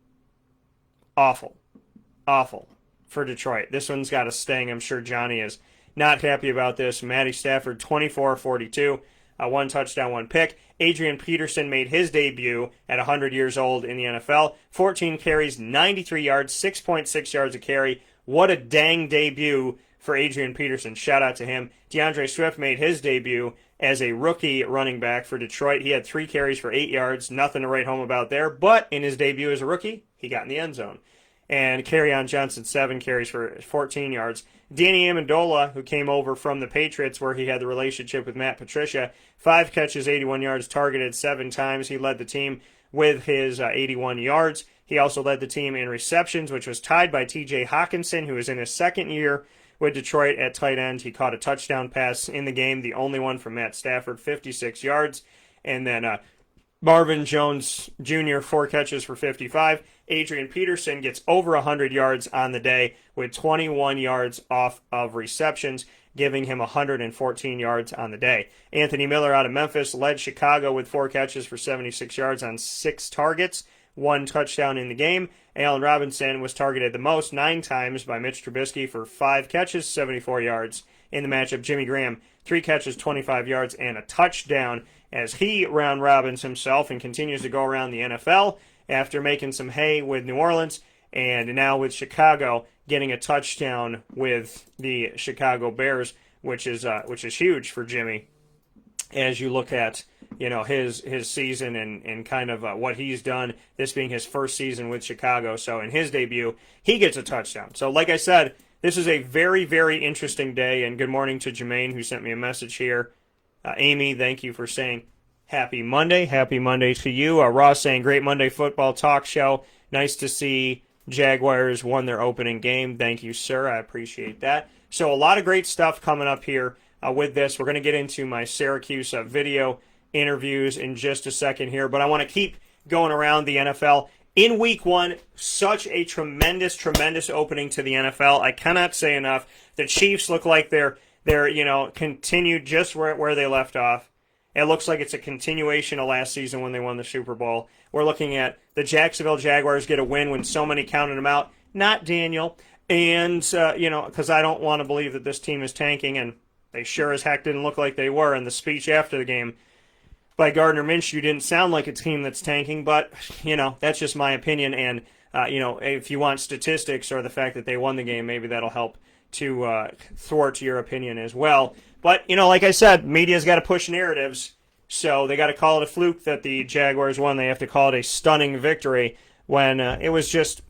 Awful for Detroit. This one's got a sting. I'm sure Johnny is not happy about this. Matty Stafford, 24-42, 1 touchdown, 1 pick. Adrian Peterson made his debut at 100 years old in the NFL. 14 carries, 93 yards, 6.6 yards a carry. What a dang debut for Adrian Peterson. Shout out to him. DeAndre Swift made his debut as a rookie running back for Detroit. He had 3 carries for 8 yards. Nothing to write home about there. But in his debut as a rookie, he got in the end zone. And Kerryon Johnson, 7 carries for 14 yards. Danny Amendola, who came over from the Patriots where he had the relationship with Matt Patricia, 5 catches, 81 yards, targeted 7 times. He led the team with his 81 yards. He also led the team in receptions, which was tied by T.J. Hawkinson, who is in his 2nd year with Detroit at tight end. He caught a touchdown pass in the game, the only one from Matt Stafford, 56 yards. And then Marvin Jones Jr., 4 catches for 55. Adrian Peterson gets over 100 yards on the day with 21 yards off of receptions, giving him 114 yards on the day. Anthony Miller out of Memphis led Chicago with 4 catches for 76 yards on 6 targets, 1 touchdown in the game. Allen Robinson was targeted the most, 9 times by Mitch Trubisky for 5 catches, 74 yards in the matchup. Jimmy Graham, 3 catches, 25 yards, and a touchdown as he round robins himself and continues to go around the NFL after making some hay with New Orleans and now with Chicago. getting a touchdown with the Chicago Bears, which is huge for Jimmy as you look at his season and kind of what he's done, this being his first season with Chicago. So in his debut, he gets a touchdown. So like I said, this is a very, very interesting day, and good morning to Jermaine, who sent me a message here. Amy, thank you for saying happy Monday. Happy Monday to you. Ross saying great Monday football talk show. Nice to see Jaguars won their opening game. Thank you, sir. I appreciate that. So a lot of great stuff coming up here with this. We're going to get into my Syracuse video interviews in just a second here, but I want to keep going around the NFL. In week one, such a tremendous, tremendous opening to the NFL. I cannot say enough. The Chiefs look like they're continued just where they left off. It looks like it's a continuation of last season when they won the Super Bowl. We're looking at the Jacksonville Jaguars get a win when so many counted them out. Not Daniel. And, because I don't want to believe that this team is tanking, and they sure as heck didn't look like they were. And the speech after the game by Gardner Minshew didn't sound like a team that's tanking, but, that's just my opinion. And, if you want statistics or the fact that they won the game, maybe that'll help to thwart your opinion as well. But, like I said, media's got to push narratives, so they got to call it a fluke that the Jaguars won. They have to call it a stunning victory when it was just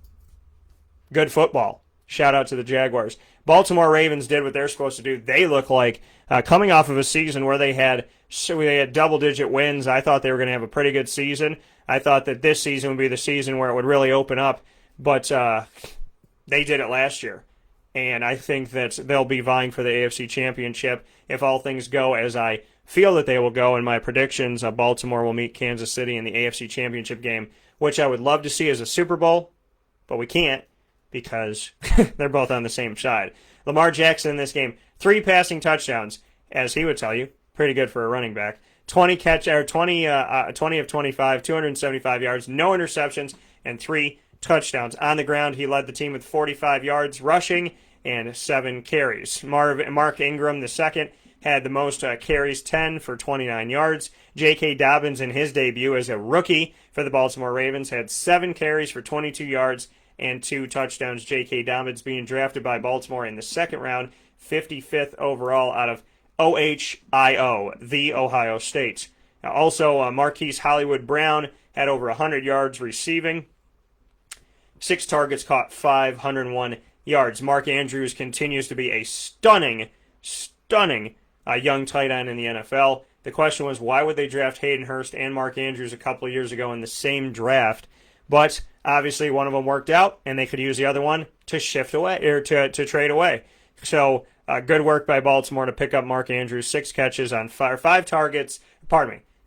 good football. Shout out to the Jaguars. Baltimore Ravens did what they're supposed to do. They look like coming off of a season where they had double-digit wins. I thought they were going to have a pretty good season. I thought that this season would be the season where it would really open up, but they did it last year. And I think that they'll be vying for the AFC Championship if all things go as I feel that they will go in my predictions. Baltimore will meet Kansas City in the AFC Championship game, which I would love to see as a Super Bowl, but we can't because they're both on the same side. Lamar Jackson in this game, 3 passing touchdowns, as he would tell you, pretty good for a running back. 20 of 25, 275 yards, no interceptions, and 3 touchdowns. On the ground, he led the team with 45 yards rushing and 7 carries. Mark Ingram, the second, had the most carries, 10 for 29 yards. J.K. Dobbins, in his debut as a rookie for the Baltimore Ravens, had 7 carries for 22 yards and 2 touchdowns. J.K. Dobbins being drafted by Baltimore in the second round, 55th overall out of OHIO, the Ohio State. Also, Marquise Hollywood Brown had over 100 yards receiving. 6 targets, caught 501 yards. Mark Andrews continues to be a stunning young tight end in the NFL. The question was, why would they draft Hayden Hurst and Mark Andrews a couple of years ago in the same draft? But obviously one of them worked out, and they could use the other one to shift away or to trade away. So good work by Baltimore to pick up Mark Andrews. 6 catches on 5 targets.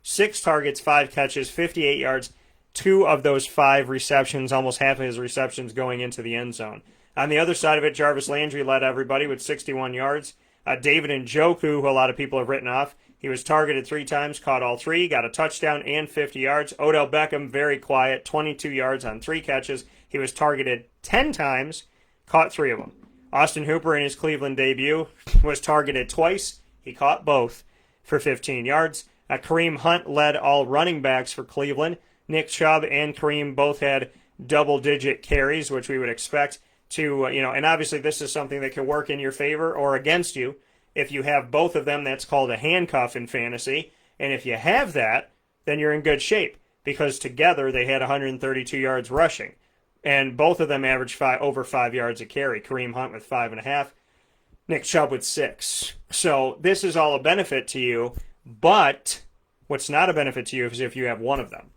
6 targets, 5 catches, 58 yards. 2 of those 5 receptions, almost half of his receptions going into the end zone. On the other side of it, Jarvis Landry led everybody with 61 yards. David Njoku, who a lot of people have written off, he was targeted 3 times, caught all 3, got a touchdown and 50 yards. Odell Beckham, very quiet, 22 yards on 3 catches. He was targeted 10 times, caught 3 of them. Austin Hooper in his Cleveland debut was targeted twice. He caught both for 15 yards. Kareem Hunt led all running backs for Cleveland. Nick Chubb and Kareem both had double-digit carries, which we would expect to, and obviously this is something that can work in your favor or against you. If you have both of them, that's called a handcuff in fantasy. And if you have that, then you're in good shape because together they had 132 yards rushing. And both of them averaged over 5 yards a carry. Kareem Hunt with 5.5, Nick Chubb with 6. So this is all a benefit to you, but what's not a benefit to you is if you have one of them.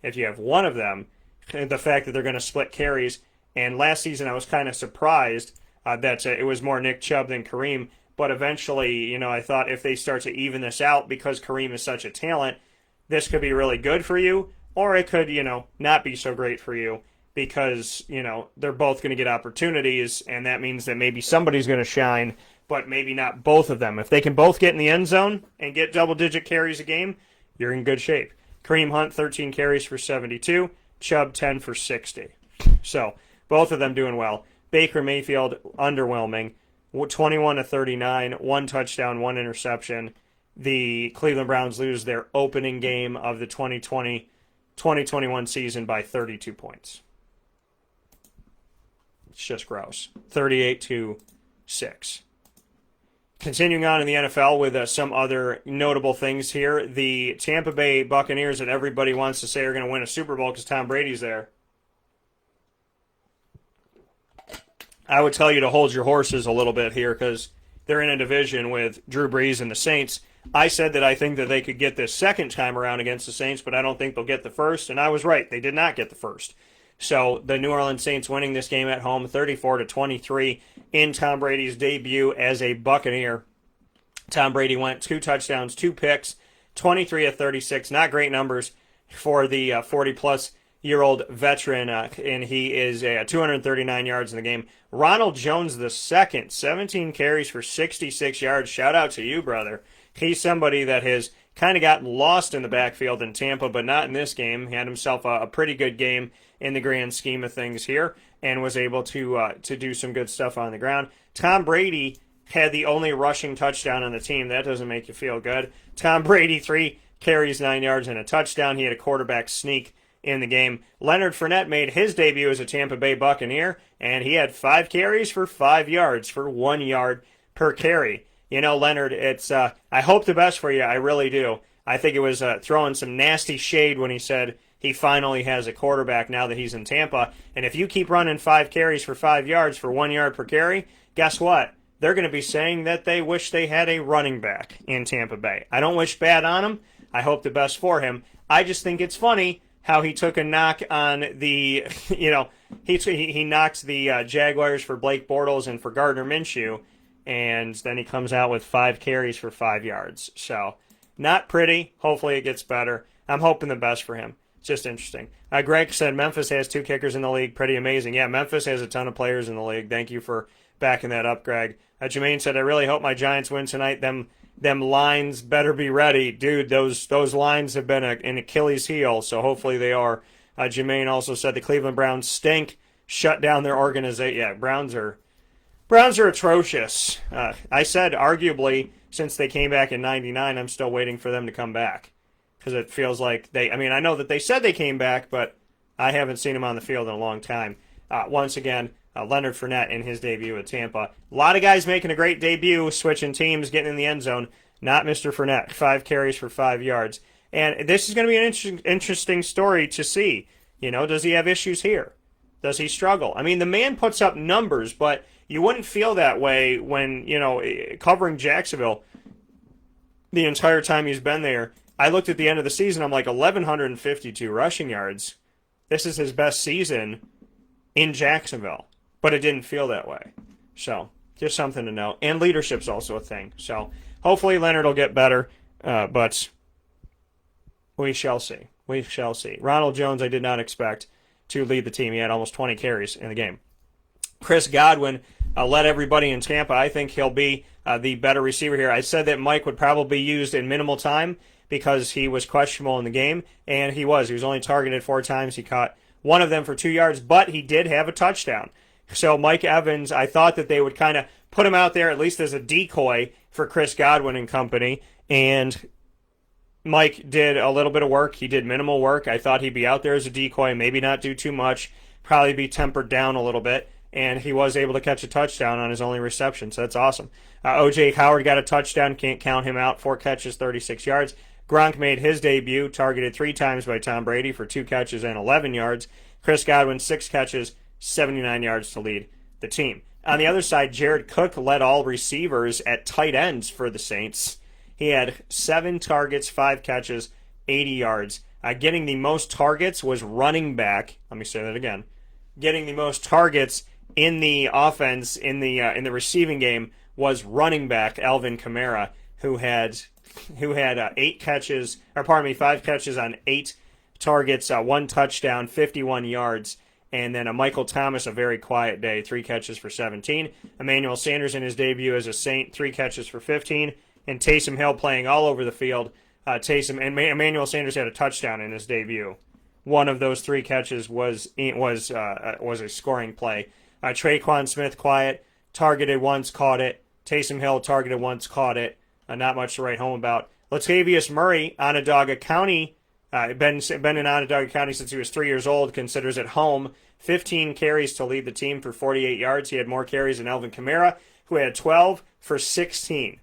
If you have one of them, the fact that they're going to split carries, and last season I was kind of surprised that it was more Nick Chubb than Kareem, but eventually, I thought if they start to even this out because Kareem is such a talent, this could be really good for you, or it could, not be so great for you because, they're both going to get opportunities, and that means that maybe somebody's going to shine, but maybe not both of them. If they can both get in the end zone and get double-digit carries a game, you're in good shape. Kareem Hunt, 13 carries for 72. Chubb, 10 for 60. So, both of them doing well. Baker Mayfield, underwhelming. 21 to 39, 1 touchdown, 1 interception. The Cleveland Browns lose their opening game of the 2020-2021 season by 32 points. It's just gross. 38-6. Continuing on in the NFL with some other notable things here. The Tampa Bay Buccaneers that everybody wants to say are going to win a Super Bowl because Tom Brady's there. I would tell you to hold your horses a little bit here because they're in a division with Drew Brees and the Saints. I said that I think that they could get this second time around against the Saints, but I don't think they'll get the first, and I was right. They did not get the first. So the New Orleans Saints winning this game at home 34-23 in Tom Brady's debut as a Buccaneer. Tom Brady went 2 touchdowns, 2 picks, 23 of 36. Not great numbers for the 40-plus-year-old veteran, and he is 239 yards in the game. Ronald Jones II, 17 carries for 66 yards. Shout out to you, brother. He's somebody that has kind of gotten lost in the backfield in Tampa, but not in this game. He had himself a pretty good game in the grand scheme of things here and was able to do some good stuff on the ground. Tom Brady had the only rushing touchdown on the team. That doesn't make you feel good. Tom Brady, 3 carries, 9 yards, and a touchdown. He had a quarterback sneak in the game. Leonard Fournette made his debut as a Tampa Bay Buccaneer, and he had 5 carries for 5 yards for 1 yard per carry. You know, Leonard, it's I hope the best for you. I really do. I think it was throwing some nasty shade when he said he finally has a quarterback now that he's in Tampa. And if you keep running 5 carries for 5 yards for 1 yard per carry, guess what? They're going to be saying that they wish they had a running back in Tampa Bay. I don't wish bad on him. I hope the best for him. I just think it's funny how he took a knock on the, he knocked the Jaguars for Blake Bortles and for Gardner Minshew, and then he comes out with 5 carries for 5 yards. So, not pretty. Hopefully it gets better. I'm hoping the best for him. It's just interesting. Greg said Memphis has 2 kickers in the league. Pretty amazing. Yeah, Memphis has a ton of players in the league. Thank you for backing that up, Greg. Jermaine said, I really hope my Giants win tonight. Them lines better be ready. Dude, those lines have been an Achilles heel, so hopefully they are. Jermaine also said the Cleveland Browns stink. Shut down their organization. Yeah, Browns are atrocious. I said arguably since they came back in 99, I'm still waiting for them to come back. Because it feels like I know that they said they came back, but I haven't seen them on the field in a long time. Once again, Leonard Fournette in his debut at Tampa. A lot of guys making a great debut, switching teams, getting in the end zone. Not Mr. Fournette. 5 carries for 5 yards. And this is going to be an interesting story to see. You know, does he have issues here? Does he struggle? I mean, the man puts up numbers, but you wouldn't feel that way when, covering Jacksonville the entire time he's been there. I looked at the end of the season, I'm like, 1,152 rushing yards. This is his best season in Jacksonville. But it didn't feel that way. So, just something to know. And leadership's also a thing. So, hopefully Leonard will get better. But we shall see. We shall see. Ronald Jones, I did not expect to lead the team. He had almost 20 carries in the game. Chris Godwin led everybody in Tampa. I think he'll be the better receiver here. I said that Mike would probably be used in minimal time because he was questionable in the game. And he was. He was only targeted 4 times. He caught 1 of them for 2 yards. But he did have a touchdown. So Mike Evans, I thought that they would kind of put him out there at least as a decoy for Chris Godwin and company. And Mike did a little bit of work. He did minimal work. I thought he'd be out there as a decoy, maybe not do too much, probably be tempered down a little bit. And he was able to catch a touchdown on his only reception, so that's awesome. O.J. Howard got a touchdown, can't count him out, 4 catches, 36 yards. Gronk made his debut, targeted 3 times by Tom Brady for 2 catches and 11 yards. Chris Godwin, 6 catches, 79 yards to lead the team. On the other side, Jared Cook led all receivers at tight ends for the Saints. He had 7 targets, 5 catches, 80 yards. Getting the most targets was running back. Let me say that again. Getting the most targets in the offense in the receiving game was running back Alvin Kamara, who had 5 catches on 8 targets, 1 touchdown, 51 yards. And then Michael Thomas, a very quiet day, 3 catches for 17. Emmanuel Sanders in his debut as a Saint, 3 catches for 15. And Taysom Hill playing all over the field. Emmanuel Sanders had a touchdown in his debut. One of those 3 catches was a scoring play. Traquan Smith quiet, targeted once, caught it. Taysom Hill targeted once, caught it. Not much to write home about. Latavius Murray, Onondaga County Been in Onondaga County since he was 3 years old, considers it home. 15 carries to lead the team for 48 yards. He had more carries than Alvin Kamara, who had 12 for 16.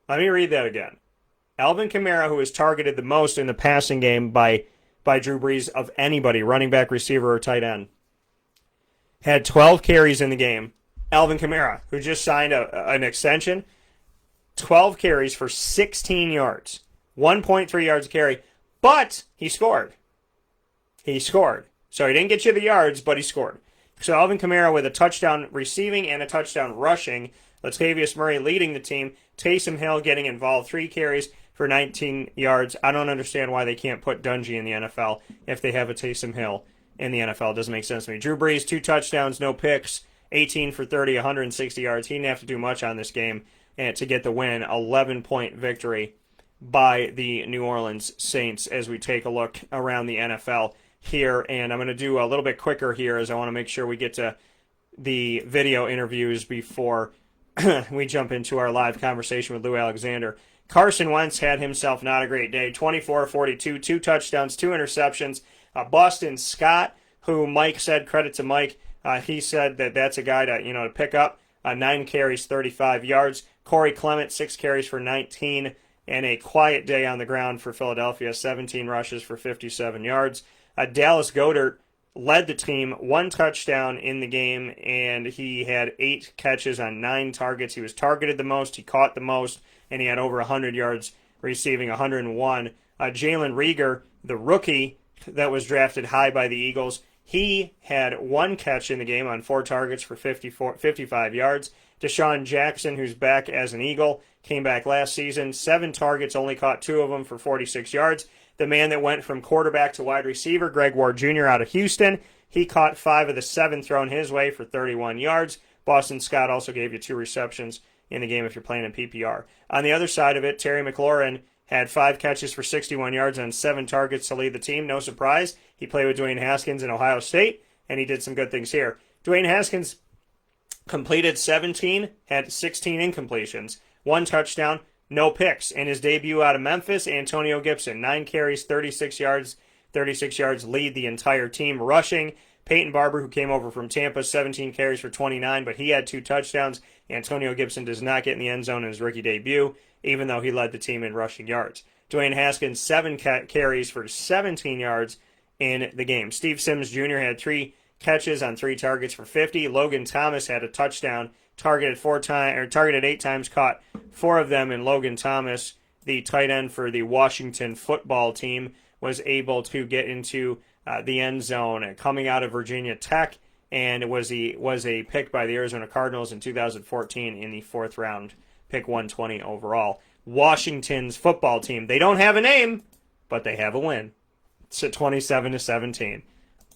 Let me read that again. Alvin Kamara, who was targeted the most in the passing game by Drew Brees of anybody, running back, receiver, or tight end, had 12 carries in the game. Alvin Kamara, who just signed an extension, 12 carries for 16 yards, 1.3 yards a carry, but he scored. He scored. So he didn't get you the yards, but he scored. So Alvin Kamara with a touchdown receiving and a touchdown rushing. Latavius Murray leading the team. Taysom Hill getting involved, 3 carries for 19 yards. I don't understand why they can't put Dungy in the NFL if they have a Taysom Hill in the NFL. It doesn't make sense to me. Drew Brees, 2 touchdowns, no picks, 18 for 30, 160 yards. He didn't have to do much on this game to get the win. 11-point victory by the New Orleans Saints as we take a look around the NFL here. And I'm going to do a little bit quicker here as I want to make sure we get to the video interviews before we jump into our live conversation with Lou Alexander. Carson Wentz had himself not a great day. 24-42, 2 touchdowns, 2 interceptions. Boston Scott, who Mike said, credit to Mike, he said that that's a guy to pick up. 9 carries, 35 yards. Corey Clement, 6 carries for 19, and a quiet day on the ground for Philadelphia. 17 rushes for 57 yards. Dallas Goedert led the team, 1 touchdown in the game, and he had 8 catches on 9 targets. He was targeted the most, he caught the most, and he had over 100 yards receiving, 101. Jalen Reagor, the rookie that was drafted high by the Eagles, he had 1 catch in the game on 4 targets for 55 yards. Deshaun Jackson, who's back as an Eagle, came back last season, 7 targets, only caught 2 of them for 46 yards. The man that went from quarterback to wide receiver, Greg Ward Jr. out of Houston, he caught 5 of the 7 thrown his way for 31 yards. Boston Scott also gave you 2 receptions in the game if you're playing in PPR. On the other side of it, Terry McLaurin had 5 catches for 61 yards on 7 targets to lead the team. No surprise. He played with Dwayne Haskins in Ohio State, and he did some good things here. Dwayne Haskins completed 17, had 16 incompletions, 1 touchdown, no picks. In his debut out of Memphis, Antonio Gibson, 9 carries, 36 yards, lead the entire team. Rushing, Peyton Barber, who came over from Tampa, 17 carries for 29, but he had 2 touchdowns. Antonio Gibson does not get in the end zone in his rookie debut, even though he led the team in rushing yards. Dwayne Haskins, 7 carries for 17 yards in the game. Steve Sims Jr. had 3 catches on 3 targets for 50. Logan Thomas had a touchdown, targeted 8 times, caught 4 of them, and Logan Thomas, the tight end for the Washington football team, was able to get into the end zone coming out of Virginia Tech, and was a pick by the Arizona Cardinals in 2014 in the 4th round, pick 120 overall. Washington's football team, they don't have a name, but they have a win. It's at 27-17.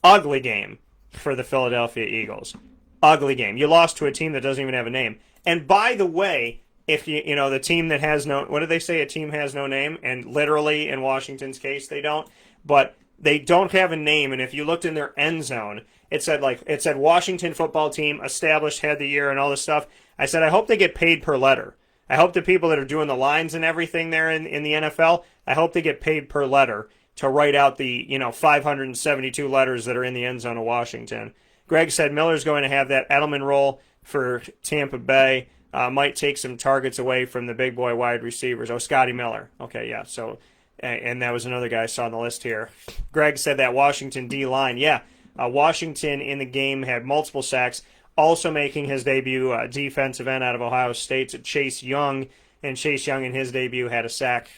Ugly game for the Philadelphia Eagles. Ugly game. You lost to a team that doesn't even have a name. And by the way, if the team that has no, what do they say? A team has no name, and literally in Washington's case they don't. But they don't have a name, and if you looked in their end zone, it said Washington football team established, had the year, and all this stuff. I said I hope they get paid per letter. I hope the people that are doing the lines and everything there in the NFL, I hope they get paid per letter to write out the 572 letters that are in the end zone of Washington. Greg said Miller's going to have that Edelman role for Tampa Bay. Might take some targets away from the big boy wide receivers. Oh, Scotty Miller. Okay, yeah. So, and that was another guy I saw on the list here. Greg said that Washington D-line. Yeah, Washington in the game had multiple sacks. Also making his debut, defensive end out of Ohio State's Chase Young. And Chase Young in his debut had a sack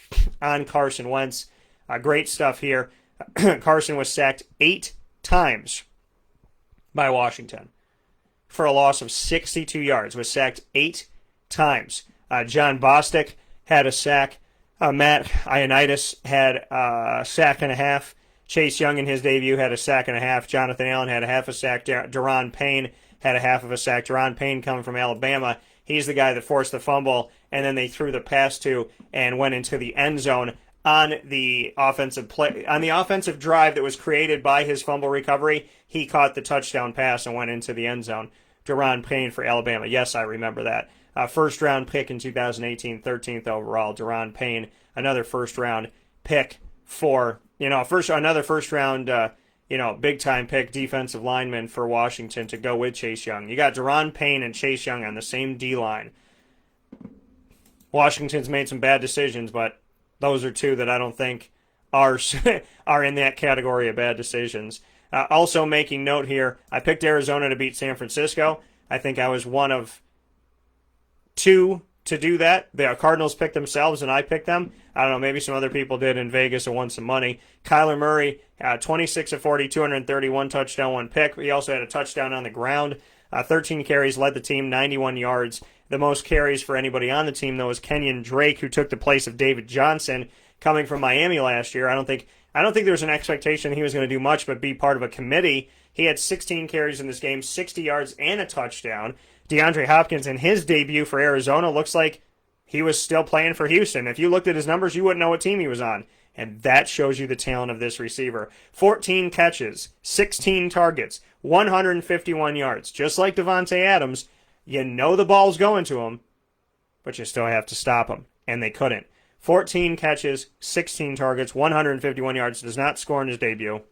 on Carson Wentz. Great stuff here. Carson was sacked 8 times by Washington for a loss of 62 yards. Was sacked 8 times. John Bostic had a sack. Matt Ioannidis had a sack and a half. Chase Young in his debut had a sack and a half. Jonathan Allen had a half a sack. Daron Payne had a half of a sack. Daron Payne coming from Alabama. He's the guy that forced the fumble, and then they threw the pass to and went into the end zone on the offensive drive that was created by his fumble recovery. He caught the touchdown pass and went into the end zone. Daron Payne for Alabama. Yes, I remember that. First round pick in 2018, 13th overall. Daron Payne, another first round pick for, another first round, big time pick defensive lineman for Washington to go with Chase Young. You got Deron Payne and Chase Young on the same D line. Washington's made some bad decisions, but those are two that I don't think are in that category of bad decisions. Also making note here, I picked Arizona to beat San Francisco. I think I was one of two to do that. The Cardinals picked themselves and I picked them. I don't know, maybe some other people did in Vegas and won some money. Kyler Murray, 26 of 40, 231 touchdown, 1 pick. He also had a touchdown on the ground. 13 carries, led the team, 91 yards. The most carries for anybody on the team, though, was Kenyon Drake, who took the place of David Johnson, coming from Miami last year. I don't think there was an expectation he was going to do much but be part of a committee. He had 16 carries in this game, 60 yards, and a touchdown. DeAndre Hopkins, in his debut for Arizona, looks like he was still playing for Houston. If you looked at his numbers, you wouldn't know what team he was on. And that shows you the talent of this receiver. 14 catches, 16 targets, 151 yards. Just like Devontae Adams, you know the ball's going to him, but you still have to stop him. And they couldn't. 14 catches, 16 targets, 151 yards. Does not score in his debut.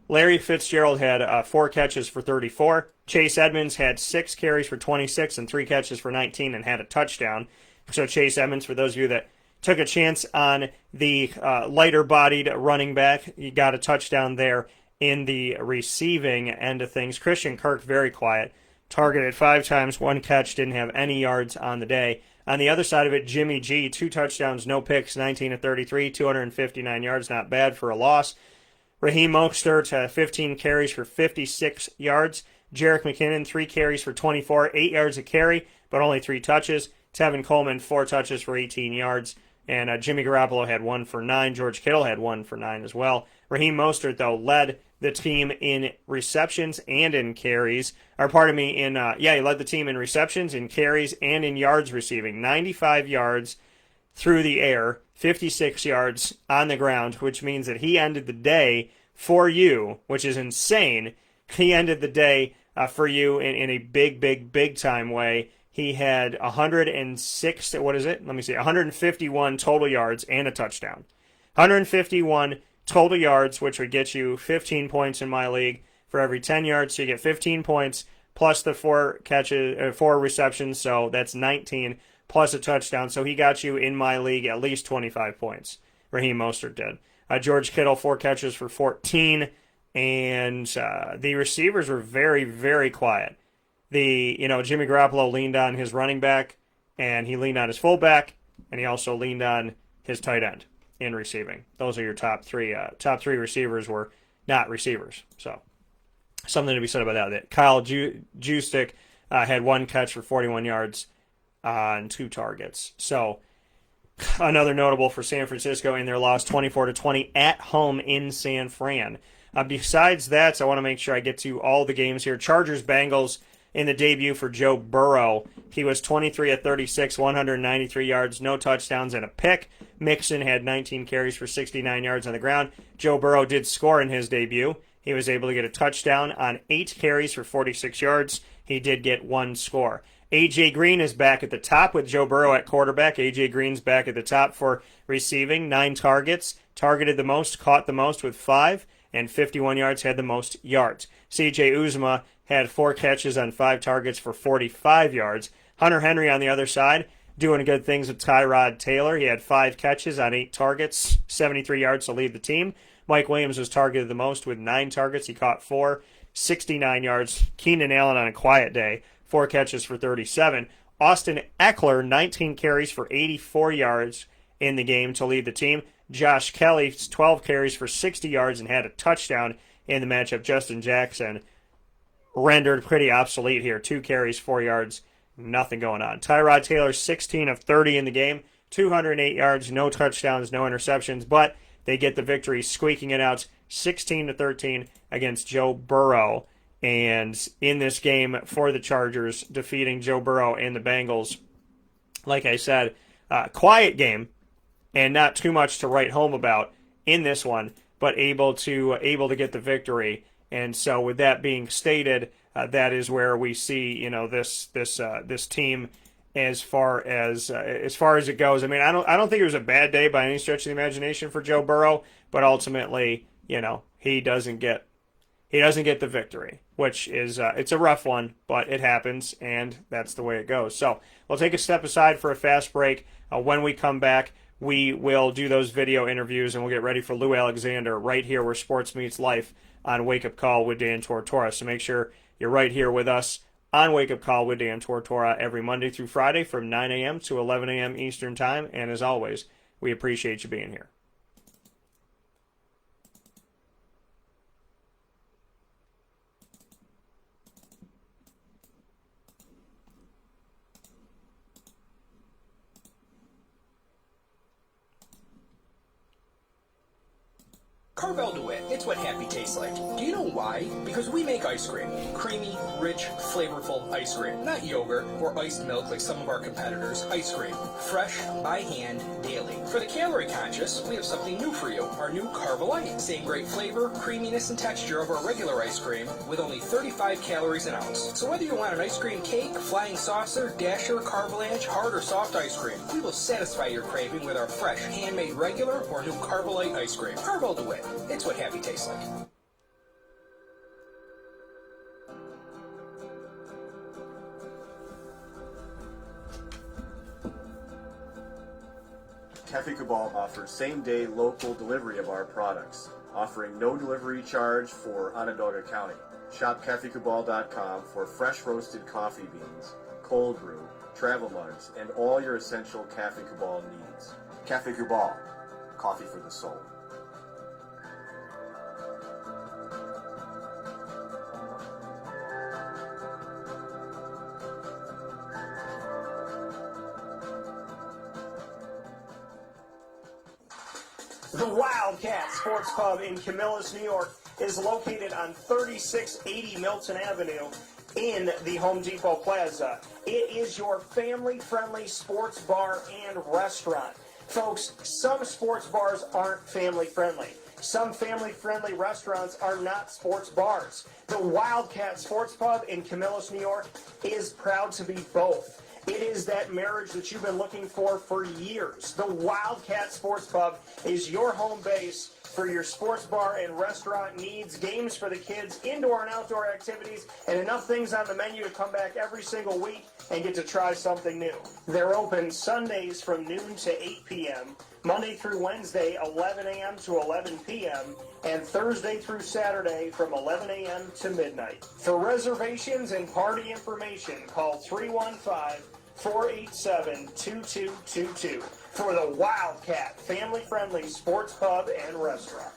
Larry Fitzgerald had 4 catches for 34. Chase Edmonds had 6 carries for 26 and 3 catches for 19 and had a touchdown. So Chase Edmonds, for those of you that took a chance on the lighter-bodied running back, he got a touchdown there in the receiving end of things. Christian Kirk, very quiet. Targeted 5 times, 1 catch, didn't have any yards on the day. On the other side of it, Jimmy G, 2 touchdowns, no picks, 19 of 33, 259 yards, not bad for a loss. Raheem Mostert, 15 carries for 56 yards. Jerick McKinnon, 3 carries for 24, 8 yards a carry, but only 3 touches. Tevin Coleman, 4 touches for 18 yards. And Jimmy Garoppolo had 1 for 9. George Kittle had 1 for 9 as well. Raheem Mostert, though, led the team in receptions and in carries. He led the team in receptions, in carries, and in yards receiving. 95 yards through the air, 56 yards on the ground, which means that he ended the day for you, which is insane. He ended the day for you in a big time way. He had 151 total yards and a touchdown. 151 total yards, which would get you 15 points in my league. For every 10 yards, so you get 15 points plus the 4 receptions, so that's 19 plus a touchdown. So he got you in my league at least 25 points. Raheem Mostert did. George Kittle, 4 catches for 14, and the receivers were very, very quiet. Jimmy Garoppolo leaned on his running back, and he leaned on his fullback, and he also leaned on his tight end in receiving. Those are your top three. Top 3 receivers were not receivers. So something to be said about that. Kyle Juszczyk had 1 catch for 41 yards on 2 targets. So another notable for San Francisco in their loss, 24-20 at home in San Fran. Besides that, I want to make sure I get to all the games here. Chargers-Bengals in the debut for Joe Burrow. He was 23 of 36, 193 yards, no touchdowns, and a pick. Mixon had 19 carries for 69 yards on the ground. Joe Burrow did score in his debut. He was able to get a touchdown on 8 carries for 46 yards. He did get 1 score. A.J. Green is back at the top with Joe Burrow at quarterback. A.J. Green's back at the top for receiving. 9 targets, targeted the most, caught the most with 5, and 51 yards, had the most yards. C.J. Uzomah had 4 catches on 5 targets for 45 yards. Hunter Henry on the other side, doing good things with Tyrod Taylor. He had 5 catches on 8 targets, 73 yards to lead the team. Mike Williams was targeted the most with 9 targets. He caught 4, 69 yards. Keenan Allen on a quiet day, 4 catches for 37. Austin Eckler, 19 carries for 84 yards in the game to lead the team. Josh Kelly, 12 carries for 60 yards and had a touchdown in the matchup. Justin Jackson rendered pretty obsolete here. 2 carries, 4 yards, nothing going on. Tyrod Taylor, 16 of 30 in the game, 208 yards, no touchdowns, no interceptions, but they get the victory, squeaking it out 16-13 against Joe Burrow. And in this game for the Chargers, defeating Joe Burrow and the Bengals, like I said, quiet game and not too much to write home about in this one, but able to get the victory. And so, with that being stated, that is where we see this team as far as it goes. I mean, I don't think it was a bad day by any stretch of the imagination for Joe Burrow, but ultimately, he doesn't get the victory, which is it's a rough one, but it happens, and that's the way it goes. So we'll take a step aside for a fast break. When we come back, we will do those video interviews, and we'll get ready for Lou Alexander right here where sports meets life on Wake Up Call with Dan Tortora. So make sure you're right here with us on Wake Up Call with Dan Tortora every Monday through Friday from 9 a.m. to 11 a.m. Eastern Time. And as always, we appreciate you being here. Carvel DeWitt, it's what happy tastes like. Do you know why? Because we make ice cream. Creamy, rich, flavorful ice cream. Not yogurt or iced milk like some of our competitors. Ice cream. Fresh, by hand, daily. For the calorie conscious, we have something new for you. Our new Carvelite. Same great flavor, creaminess, and texture of our regular ice cream with only 35 calories an ounce. So whether you want an ice cream cake, flying saucer, dasher, carvalanche, hard or soft ice cream, we will satisfy your craving with our fresh, handmade regular or new Carvelite ice cream. Carvel DeWitt. It's what happy tastes like. Cafe Cabal offers same-day local delivery of our products, offering no delivery charge for Onondaga County. Shop cafecabal.com for fresh roasted coffee beans, cold brew, travel mugs, and all your essential Cafe Cabal needs. Cafe Cabal, coffee for the soul. The Wildcat Sports Pub in Camillus, New York is located on 3680 Milton Avenue in the Home Depot Plaza. It is your family-friendly sports bar and restaurant. Folks, some sports bars aren't family-friendly. Some family-friendly restaurants are not sports bars. The Wildcat Sports Pub in Camillus, New York is proud to be both. It is that marriage that you've been looking for years. The Wildcat Sports Pub is your home base for your sports bar and restaurant needs, games for the kids, indoor and outdoor activities, and enough things on the menu to come back every single week and get to try something new. They're open Sundays from noon to 8 p.m., Monday through Wednesday, 11 a.m. to 11 p.m., and Thursday through Saturday from 11 a.m. to midnight. For reservations and party information, call 315-487-2222 for the Wildcat family-friendly sports pub and restaurant.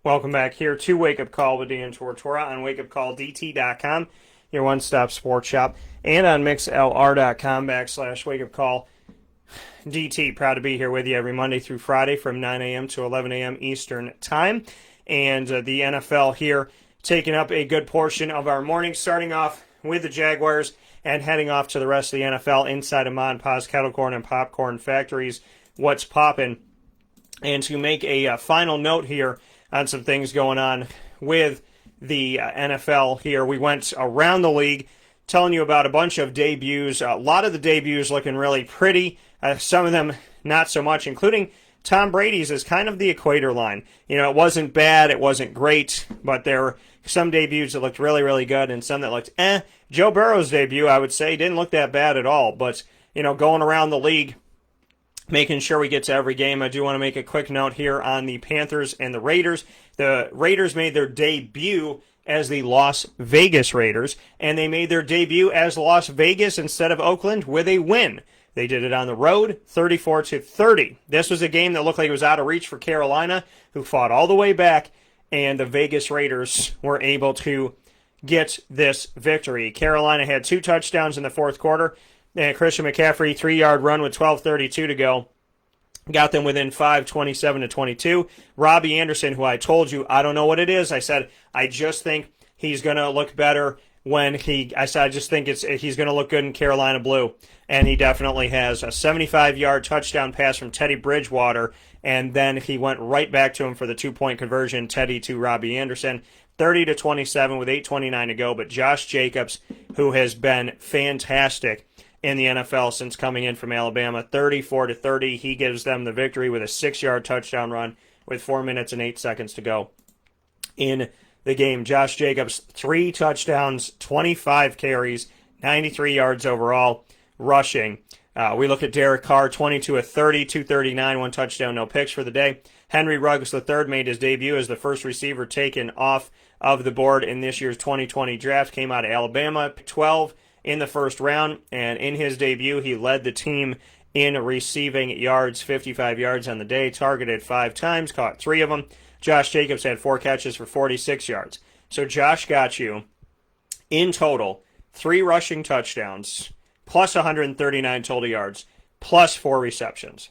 Welcome back here to Wake Up Call with Dan Tortora on WakeUpCallDT.com, your one-stop sports shop, and on MixLR.com/WakeUpCallDT. Proud to be here with you every Monday through Friday from 9 a.m. to 11 a.m. Eastern Time. And the NFL here taking up a good portion of our morning, starting off with the Jaguars and heading off to the rest of the NFL inside of Ma and Pa's Kettle Corn and Popcorn Factories. What's poppin'? And to make a final note here on some things going on with the NFL here. We went around the league telling you about a bunch of debuts. A lot of the debuts looking really pretty. Some of them not so much, including Tom Brady's is kind of the equator line. You know, it wasn't bad, it wasn't great, but there were some debuts that looked really, really good and some that looked Joe Burrow's debut, I would say, didn't look that bad at all. But, you know, going around the league, making sure we get to every game. I do want to make a quick note here on the Panthers and the Raiders. The Raiders made their debut as the Las Vegas Raiders, and they made their debut as Las Vegas instead of Oakland with a win. They did it on the road, 34-30. This was a game that looked like it was out of reach for Carolina, who fought all the way back, and the Vegas Raiders were able to get this victory. Carolina had 2 touchdowns in the fourth quarter, and Christian McCaffrey, 3-yard run with 12:32 to go. got them within 5, 27-22. Robbie Anderson, who I told you, I don't know what it is. I said, I just think he's going to look better I just think he's going to look good in Carolina blue. And he definitely has a 75-yard touchdown pass from Teddy Bridgewater. And then he went right back to him for the 2-point conversion, Teddy to Robbie Anderson. 30-27 with 8:29 to go. But Josh Jacobs, who has been fantastic in the NFL since coming in from Alabama, 34-30. He gives them the victory with a 6-yard touchdown run with 4 minutes and 8 seconds to go in the game. Josh Jacobs, 3 touchdowns, 25 carries, 93 yards overall rushing. We look at Derek Carr, 22 of 30, 239, 1 touchdown, no picks for the day. Henry Ruggs III made his debut as the first receiver taken off of the board in this year's 2020 draft. Came out of Alabama, 12 in the first round, and in his debut, he led the team in receiving yards, 55 yards on the day, targeted 5 times, caught 3 of them. Josh Jacobs had 4 catches for 46 yards. So Josh got you, in total, 3 rushing touchdowns, plus 139 total yards, plus 4 receptions.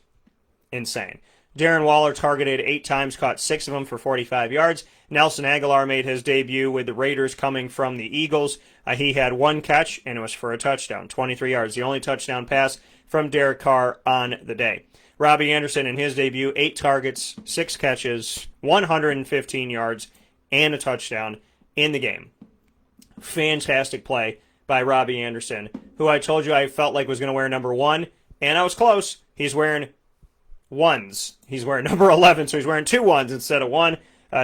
Insane. Darren Waller targeted 8 times, caught 6 of them for 45 yards. Nelson Aguilar made his debut with the Raiders coming from the Eagles. He had 1 catch, and it was for a touchdown, 23 yards. The only touchdown pass from Derek Carr on the day. Robbie Anderson in his debut, 8 targets, 6 catches, 115 yards, and a touchdown in the game. Fantastic play by Robbie Anderson, who I told you I felt like was going to wear number 1, and I was close. He's wearing 1s. He's wearing number 11, so he's wearing 2 1s instead of 1,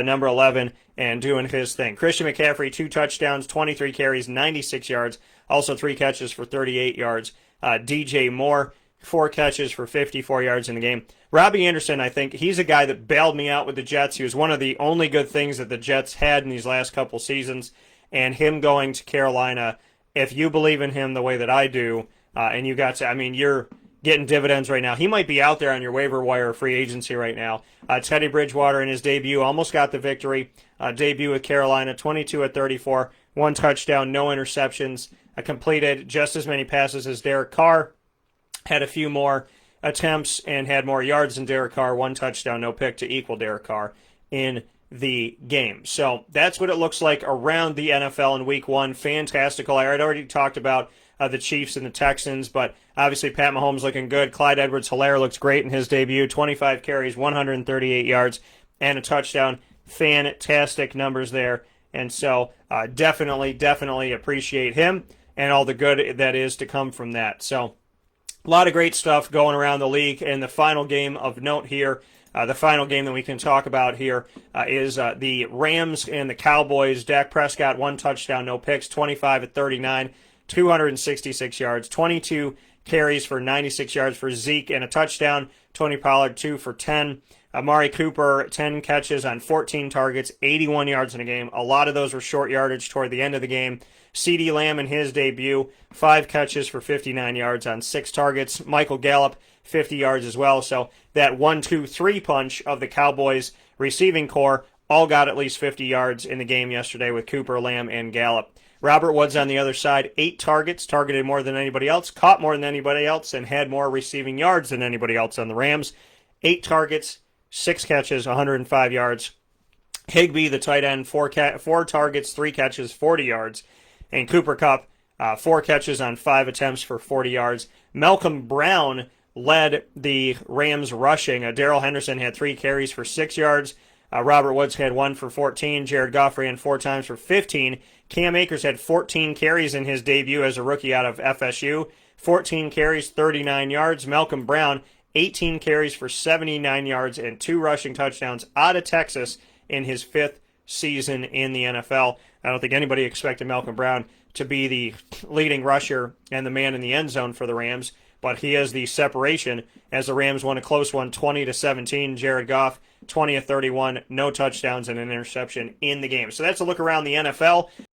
number 11, and doing his thing. Christian McCaffrey, 2 touchdowns, 23 carries, 96 yards, also 3 catches for 38 yards. DJ Moore, 4 catches for 54 yards in the game. Robbie Anderson, I think, he's a guy that bailed me out with the Jets. He was one of the only good things that the Jets had in these last couple seasons. And him going to Carolina, if you believe in him the way that I do, and you got to, I mean, you're getting dividends right now. He might be out there on your waiver wire free agency right now. Teddy Bridgewater in his debut almost got the victory. Debut with Carolina, 22 of 34, 1 touchdown, no interceptions. Completed just as many passes as Derek Carr. Had a few more attempts and had more yards than Derek Carr. 1 touchdown, no pick to equal Derek Carr in the game. So that's what it looks like around the NFL in Week 1. Fantastical. I had already talked about the Chiefs and the Texans, but obviously Pat Mahomes looking good. Clyde Edwards-Helaire looks great in his debut. 25 carries, 138 yards, and a touchdown. Fantastic numbers there. And so definitely appreciate him and all the good that is to come from that. So a lot of great stuff going around the league. And the final game of note here, the final game that we can talk about here is the Rams and the Cowboys. Dak Prescott, 1 touchdown, no picks, 25 of 39, 266 yards, 22 carries for 96 yards for Zeke and a touchdown. Tony Pollard, 2 for 10. Amari Cooper, 10 catches on 14 targets, 81 yards in a game. A lot of those were short yardage toward the end of the game. CeeDee Lamb in his debut, 5 catches for 59 yards on 6 targets. Michael Gallup, 50 yards as well. So that 1-2-3 punch of the Cowboys receiving core all got at least 50 yards in the game yesterday with Cooper, Lamb, and Gallup. Robert Woods on the other side, 8 targets, targeted more than anybody else, caught more than anybody else, and had more receiving yards than anybody else on the Rams. 8 targets, 6 catches, 105 yards. Higbee, the tight end, 4 targets, 3 catches, 40 yards. And Cooper Kupp, 4 catches on 5 attempts for 40 yards. Malcolm Brown led the Rams rushing. Darrell Henderson had 3 carries for 6 yards. Robert Woods had 1 for 14. Jared Goff ran 4 times for 15. Cam Akers had 14 carries in his debut as a rookie out of FSU. 14 carries, 39 yards. Malcolm Brown, 18 carries for 79 yards and 2 rushing touchdowns out of Texas in his 5th season in the NFL. I don't think anybody expected Malcolm Brown to be the leading rusher and the man in the end zone for the Rams, but he is the separation as the Rams won a close one, 20-17. Jared Goff, 20 of 31, no touchdowns and an interception in the game. So that's a look around the NFL.